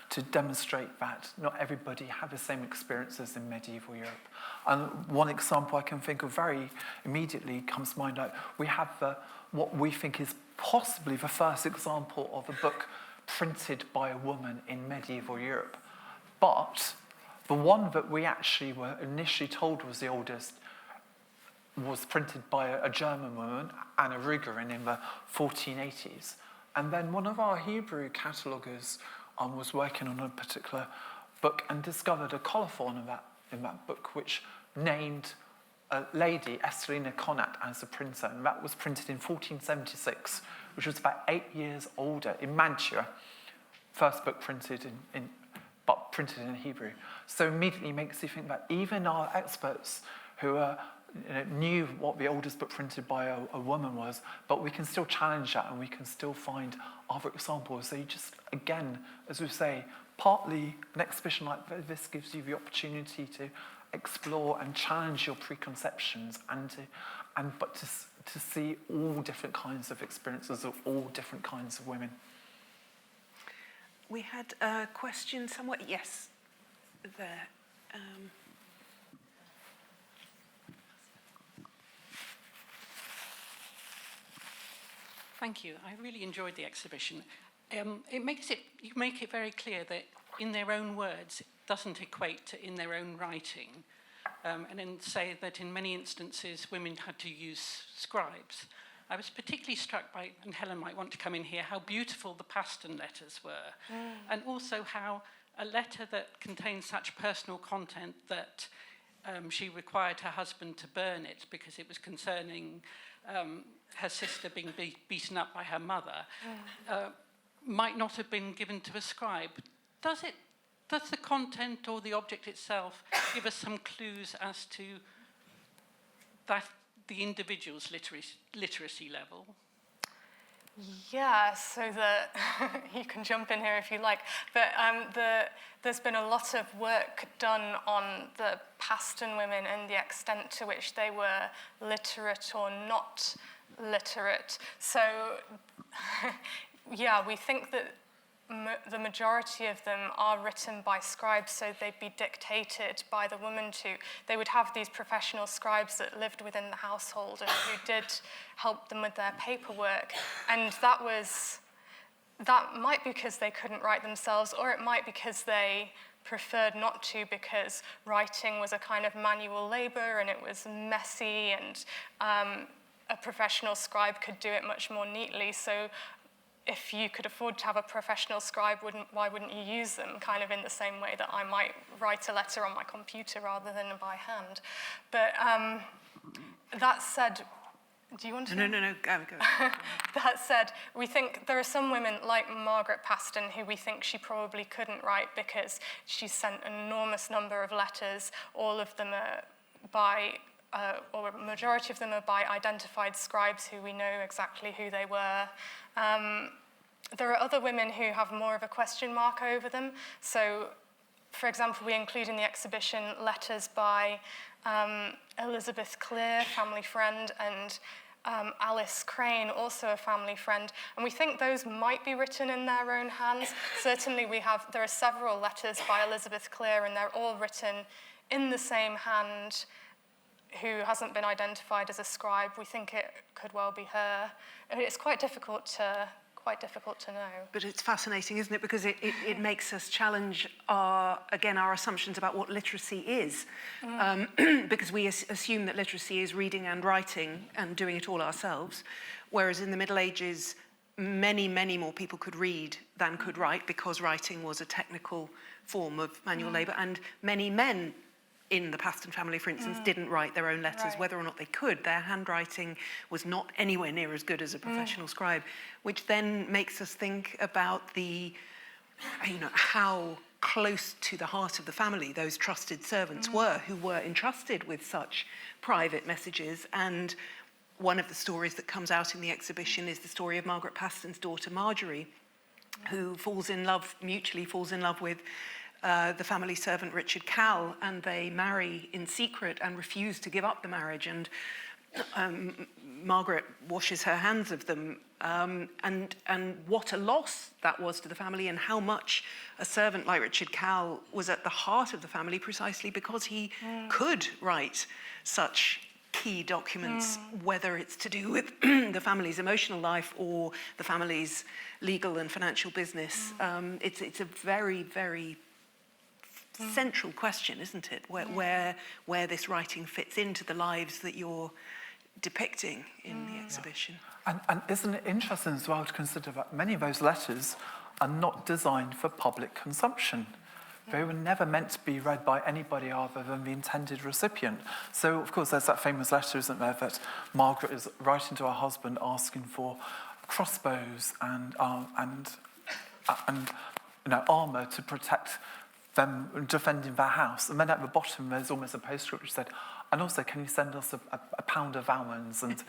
to demonstrate that not everybody had the same experiences in medieval Europe. And one example I can think of very immediately comes to mind, like, we have what we think is possibly the first example of a book printed by a woman in medieval Europe. But the one that we actually were initially told was the oldest was printed by a German woman, Anna Rügerin, in the 1480s. And then one of our Hebrew cataloguers was working on a particular book and discovered a colophon in that book, which named a lady, Estelina Connat, as the printer. And that was printed in 1476, which was about 8 years older, in Mantua. First book printed but printed in Hebrew. So immediately makes you think that even our experts who knew what the oldest book printed by a woman was, but we can still challenge that and we can still find other examples. So you just, again, as we say, partly an exhibition like this gives you the opportunity to explore and challenge your preconceptions but to see all different kinds of experiences of all different kinds of women. We had a question somewhere. Yes, there. Thank you. I really enjoyed the exhibition. You make it very clear that in their own words, it doesn't equate to in their own writing. And then say that in many instances, women had to use scribes. I was particularly struck by, and Helen might want to come in here, how beautiful the Paston letters were. And also how a letter that contains such personal content that she required her husband to burn it because it was concerning her sister being beaten up by her mother, might not have been given to a scribe. Does the content or the object itself give us some clues as to that the individual's literacy level? Yeah, so you can jump in here if you like, but there's been a lot of work done on the Paston women and the extent to which they were literate or not literate. So, yeah, we think that the majority of them are written by scribes, so they'd be dictated by the woman too. They would have these professional scribes that lived within the household and who did help them with their paperwork. And that was that might be because they couldn't write themselves, or it might be because they preferred not to, because writing was a kind of manual labor and it was messy, and a professional scribe could do it much more neatly. So if you could afford to have a professional scribe, why wouldn't you use them, kind of in the same way that I might write a letter on my computer rather than by hand. But that said, do you want to? No, go. That said, we think there are some women like Margaret Paston who we think she probably couldn't write because she sent an enormous number of letters. All of them are by, or a majority of them are by identified scribes who we know exactly who they were. There are other women who have more of a question mark over them. So, for example, we include in the exhibition letters by Elizabeth Clear, family friend, and Alice Crane, also a family friend. And we think those might be written in their own hands. Certainly there are several letters by Elizabeth Clear, and they're all written in the same hand, who hasn't been identified as a scribe. We think it could well be her. I mean, it's quite difficult to know. But it's fascinating, isn't it? Because it makes us challenge our assumptions about what literacy is. Because we assume that literacy is reading and writing and doing it all ourselves. Whereas in the Middle Ages, many, many more people could read than could write, because writing was a technical form of manual labour. And many men in the Paston family, for instance, didn't write their own letters, whether or not they could. Their handwriting was not anywhere near as good as a professional scribe, which then makes us think about how close to the heart of the family those trusted servants were, who were entrusted with such private messages. And one of the stories that comes out in the exhibition is the story of Margaret Paston's daughter, Marjorie, who mutually falls in love with the family servant Richard Cal, and they marry in secret and refuse to give up the marriage. And Margaret washes her hands of them. And what a loss that was to the family, and how much a servant like Richard Cal was at the heart of the family, precisely because he could write such key documents, whether it's to do with the family's emotional life or the family's legal and financial business. It's a very, very central question, isn't it? Where this writing fits into the lives that you're depicting in the exhibition. And isn't it interesting as well to consider that many of those letters are not designed for public consumption? They were never meant to be read by anybody other than the intended recipient. So, of course, there's that famous letter, isn't there, that Margaret is writing to her husband asking for crossbows and armour to protect them defending their house. And then at the bottom, there's almost a postscript which said, and also, can you send us a pound of almonds and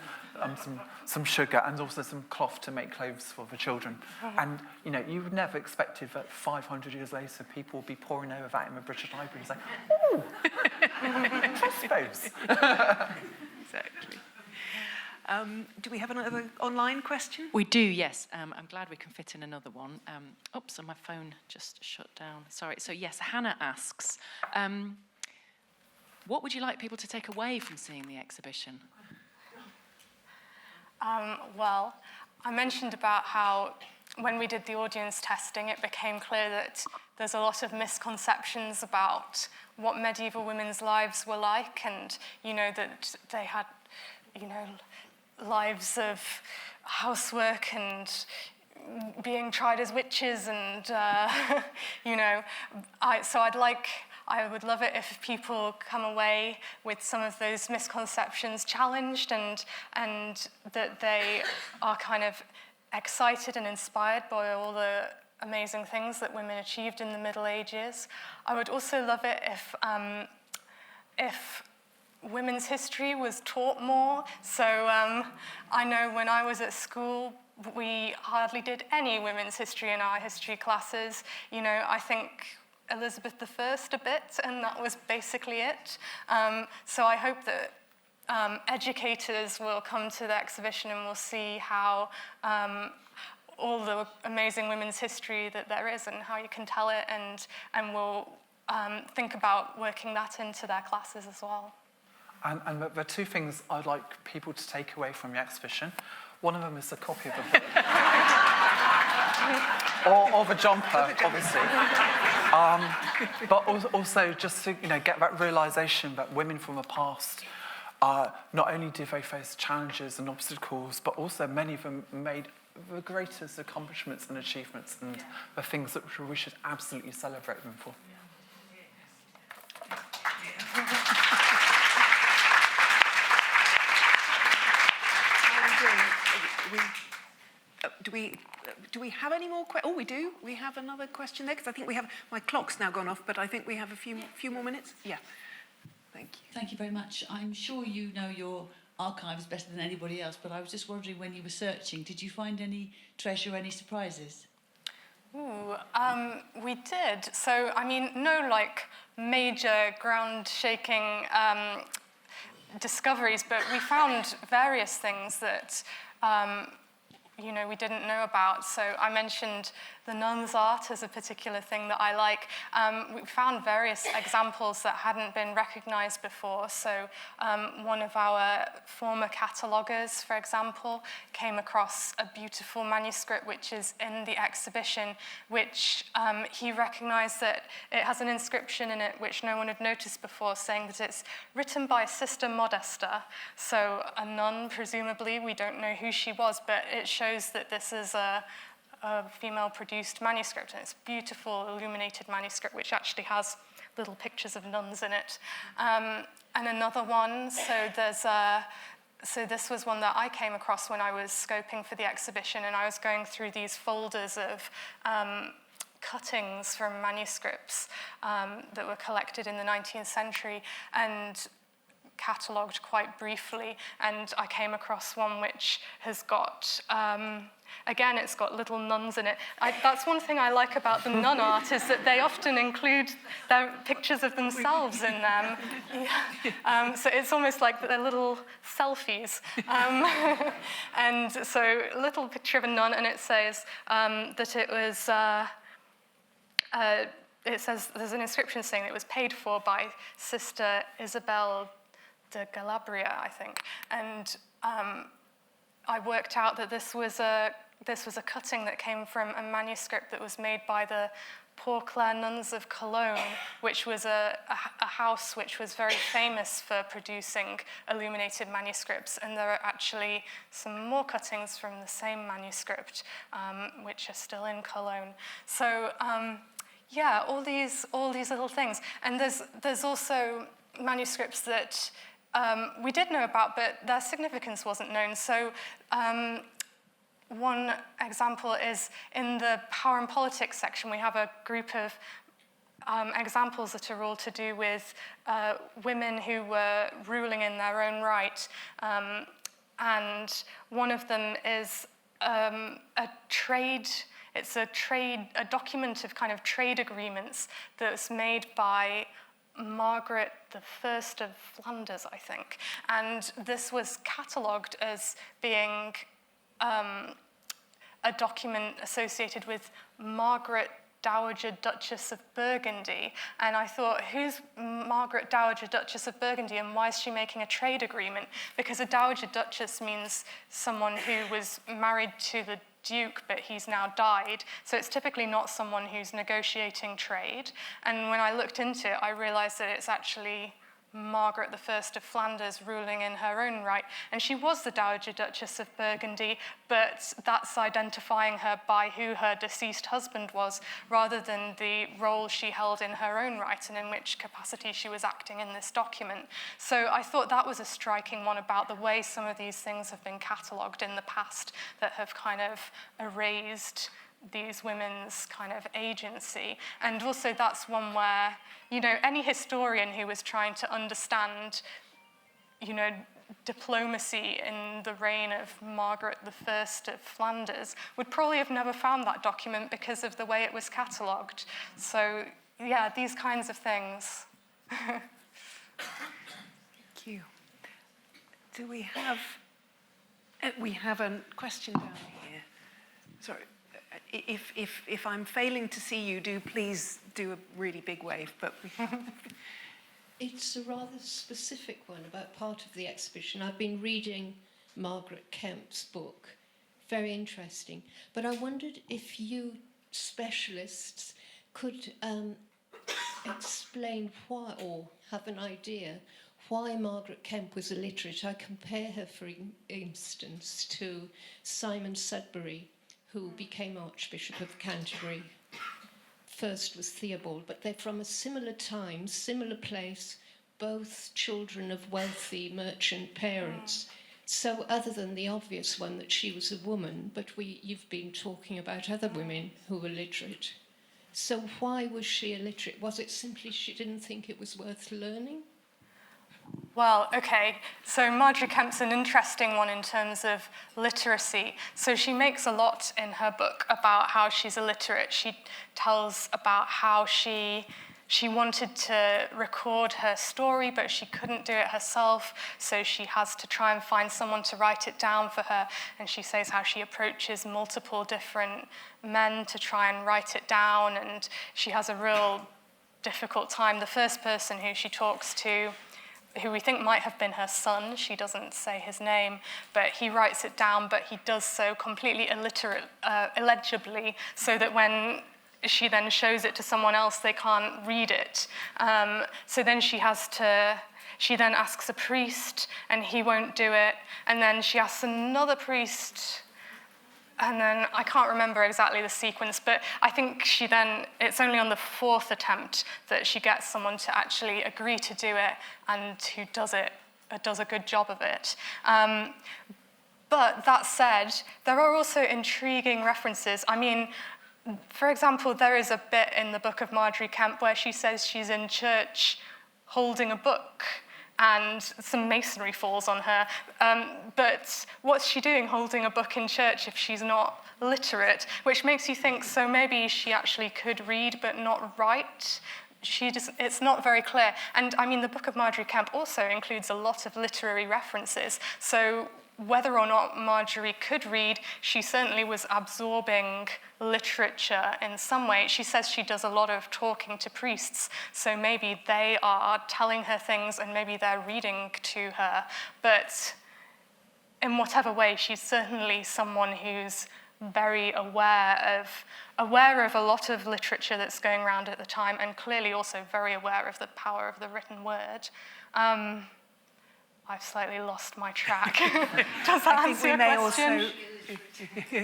some sugar and also some cloth to make clothes for the children? And, you would never expected that 500 years later, people would be poring over that in the British Library and say, ooh, crossbows. Exactly. Do we have another online question? We do, yes. I'm glad we can fit in another one. Oops, and my phone just shut down. Sorry. So, yes, Hannah asks, what would you like people to take away from seeing the exhibition? Well, I mentioned about how when we did the audience testing, it became clear that there's a lot of misconceptions about what medieval women's lives were like, and, that they had, lives of housework and being tried as witches, and I would love it if people come away with some of those misconceptions challenged, and that they are kind of excited and inspired by all the amazing things that women achieved in the Middle Ages. I would also love it if women's history was taught more. So I know when I was at school, we hardly did any women's history in our history classes. I think Elizabeth I a bit, and that was basically it. So I hope that educators will come to the exhibition and will see how all the amazing women's history that there is and how you can tell it, and will think about working that into their classes as well. And there are two things I'd like people to take away from the exhibition. One of them is a copy of the book. or the jumper, obviously. But also just to get that realisation that women from the past, not only did they face challenges and obstacles, but also many of them made the greatest accomplishments and achievements, and the things that we should absolutely celebrate them for. Do we have any more questions? Oh, we do. We have another question there, because I think we have, my clock's now gone off, but I think we have a few more minutes. Yeah. Thank you. Thank you very much. I'm sure you know your archives better than anybody else, but I was just wondering, when you were searching, did you find any treasure, any surprises? Ooh, we did. So, I mean, no major ground-shaking discoveries, but we found various things that we didn't know about. So I mentioned the nun's art as a particular thing that I like. We found various examples that hadn't been recognized before. So one of our former catalogers, for example, came across a beautiful manuscript which is in the exhibition, which he recognized that it has an inscription in it which no one had noticed before, saying that it's written by Sister Modesta. So a nun, presumably. We don't know who she was, but it shows that this is a female-produced manuscript, and it's a beautiful illuminated manuscript which actually has little pictures of nuns in it. And another one, so this was one that I came across when I was scoping for the exhibition, and I was going through these folders of cuttings from manuscripts that were collected in the 19th century and catalogued quite briefly, and I came across one which has got, again, it's got little nuns in it. That's one thing I like about the nun art, is that they often include their pictures of themselves in them. Yeah. So it's almost like they're little selfies. And so a little picture of a nun, and it says that it was, it says, there's an inscription saying it was paid for by Sister Isabel de Galabria, I think, and I worked out that this was a cutting that came from a manuscript that was made by the Poor Clare Nuns of Cologne, which was a house which was very famous for producing illuminated manuscripts, and there are actually some more cuttings from the same manuscript, which are still in Cologne. So yeah, all these little things, and there's also manuscripts that we did know about, but their significance wasn't known. So one example is in the Power and Politics section, we have a group of examples that are all to do with women who were ruling in their own right. And one of them is a document of kind of trade agreements that's made by Margaret I of Flanders, I think. And this was catalogued as being a document associated with Margaret Dowager Duchess of Burgundy. And I thought, who's Margaret Dowager Duchess of Burgundy, and why is she making a trade agreement? Because a Dowager Duchess means someone who was married to the Duke, but he's now died. So it's typically not someone who's negotiating trade. And when I looked into it, I realized that it's actually Margaret I of Flanders ruling in her own right. And she was the Dowager Duchess of Burgundy, but that's identifying her by who her deceased husband was, rather than the role she held in her own right and in which capacity she was acting in this document. So I thought that was a striking one about the way some of these things have been catalogued in the past that have kind of erased these women's kind of agency. And also that's one where, any historian who was trying to understand, diplomacy in the reign of Margaret I of Flanders would probably have never found that document because of the way it was catalogued. So, yeah, these kinds of things. Thank you. Do we have a question down here? Sorry. If I'm failing to see you, please do a really big wave. But it's a rather specific one about part of the exhibition. I've been reading Margaret Kemp's book, very interesting. But I wondered if you specialists could explain why, or have an idea why Margaret Kemp was illiterate. I compare her, for instance, to Simon Sudbury, who became Archbishop of Canterbury. First was Theobald, but they're from a similar time, similar place, both children of wealthy merchant parents. So other than the obvious one that she was a woman, but you've been talking about other women who were literate. So why was she illiterate? Was it simply she didn't think it was worth learning? Well, okay, so Marjorie Kemp's an interesting one in terms of literacy. So she makes a lot in her book about how she's illiterate. She tells about how she wanted to record her story, but she couldn't do it herself, so she has to try and find someone to write it down for her. And she says how she approaches multiple different men to try and write it down, and she has a real difficult time. The first person who she talks to, who we think might have been her son, she doesn't say his name, but he writes it down, but he does so completely illegibly, so that when she then shows it to someone else, they can't read it. So then she then asks a priest, and he won't do it, and then she asks another priest, and then I can't remember exactly the sequence, but I think it's only on the fourth attempt that she gets someone to actually agree to do it and who does a good job of it. But that said, there are also intriguing references. I mean, for example, there is a bit in the book of Marjorie Kemp where she says she's in church holding a book, and some masonry falls on her. But what's she doing holding a book in church if she's not literate? Which makes you think, so maybe she actually could read but not write. It's not very clear. And I mean, the book of Marjorie Kemp also includes a lot of literary references. So whether or not Marjorie could read, she certainly was absorbing literature in some way. She says she does a lot of talking to priests, so maybe they are telling her things and maybe they're reading to her. But in whatever way, she's certainly someone who's very aware of a lot of literature that's going around at the time, and clearly also very aware of the power of the written word. I've slightly lost my track. Does that answer your question?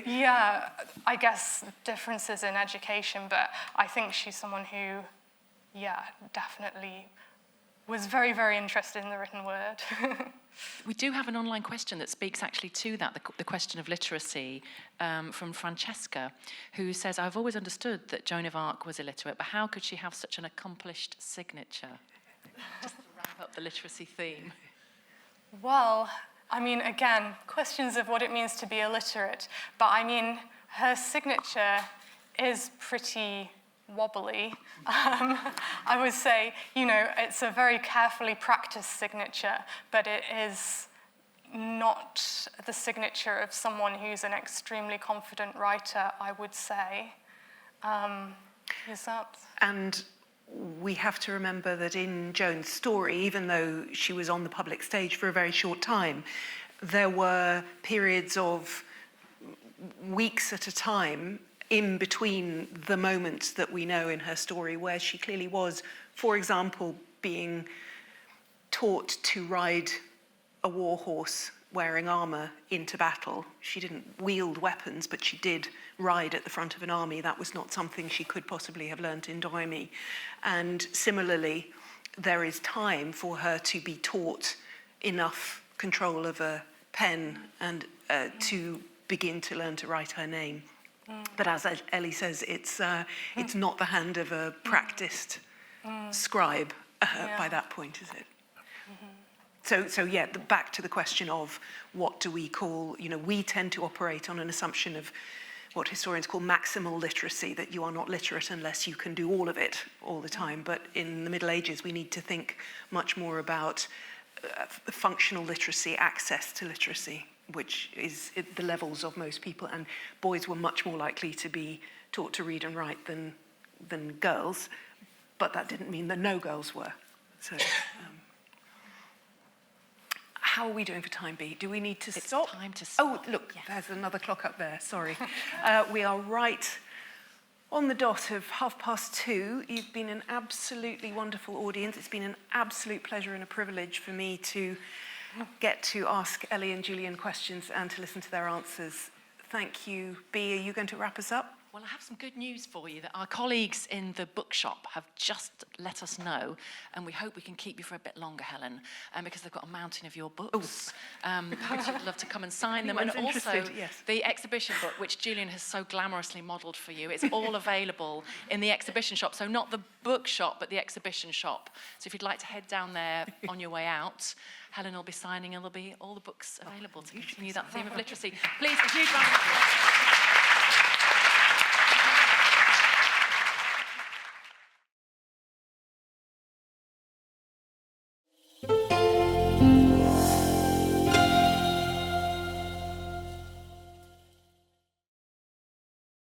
Yeah, I guess differences in education, but I think she's someone who, definitely was very, very interested in the written word. We do have an online question that speaks actually to that, the question of literacy, from Francesca, who says, I've always understood that Joan of Arc was illiterate, but how could she have such an accomplished signature? Just to wrap up the literacy theme. Well, I mean, again, questions of what it means to be illiterate, but I mean, her signature is pretty wobbly. I would say, it's a very carefully practiced signature, but it is not the signature of someone who's an extremely confident writer, I would say. Is that? And we have to remember that in Joan's story, even though she was on the public stage for a very short time, there were periods of weeks at a time in between the moments that we know in her story where she clearly was, for example, being taught to ride a war horse wearing armour into battle. She didn't wield weapons, but she did ride at the front of an army. That was not something she could possibly have learnt in Daimi. And similarly, there is time for her to be taught enough control of a pen and to begin to learn to write her name. But as Ellie says, it's not the hand of a practiced scribe by that point, is it? So back to the question of what do we call, we tend to operate on an assumption of what historians call maximal literacy, that you are not literate unless you can do all of it all the time. But in the Middle Ages, we need to think much more about functional literacy, access to literacy, which is at the levels of most people. And boys were much more likely to be taught to read and write than girls, but that didn't mean that no girls were. So, How are we doing for time, B? Do we need to It's stop? time to stop. Oh, look, there's another clock up there. Sorry. We are right on the dot of 2:30. You've been an absolutely wonderful audience. It's been an absolute pleasure and a privilege for me to get to ask Ellie and Julian questions and to listen to their answers. Thank you. B, are you going to wrap us up? Well, I have some good news for you that our colleagues in the bookshop have just let us know, and we hope we can keep you for a bit longer, Helen, because they've got a mountain of your books, which we'd love to come and sign them. And Anyone's also interested, yes. the exhibition book, which Julian has so glamorously modelled for you. It's all available in the exhibition shop, so not the bookshop, but the exhibition shop. So if you'd like to head down there on your way out, Helen will be signing, and there'll be all the books available to continue that theme of literacy. Please, a huge round of applause.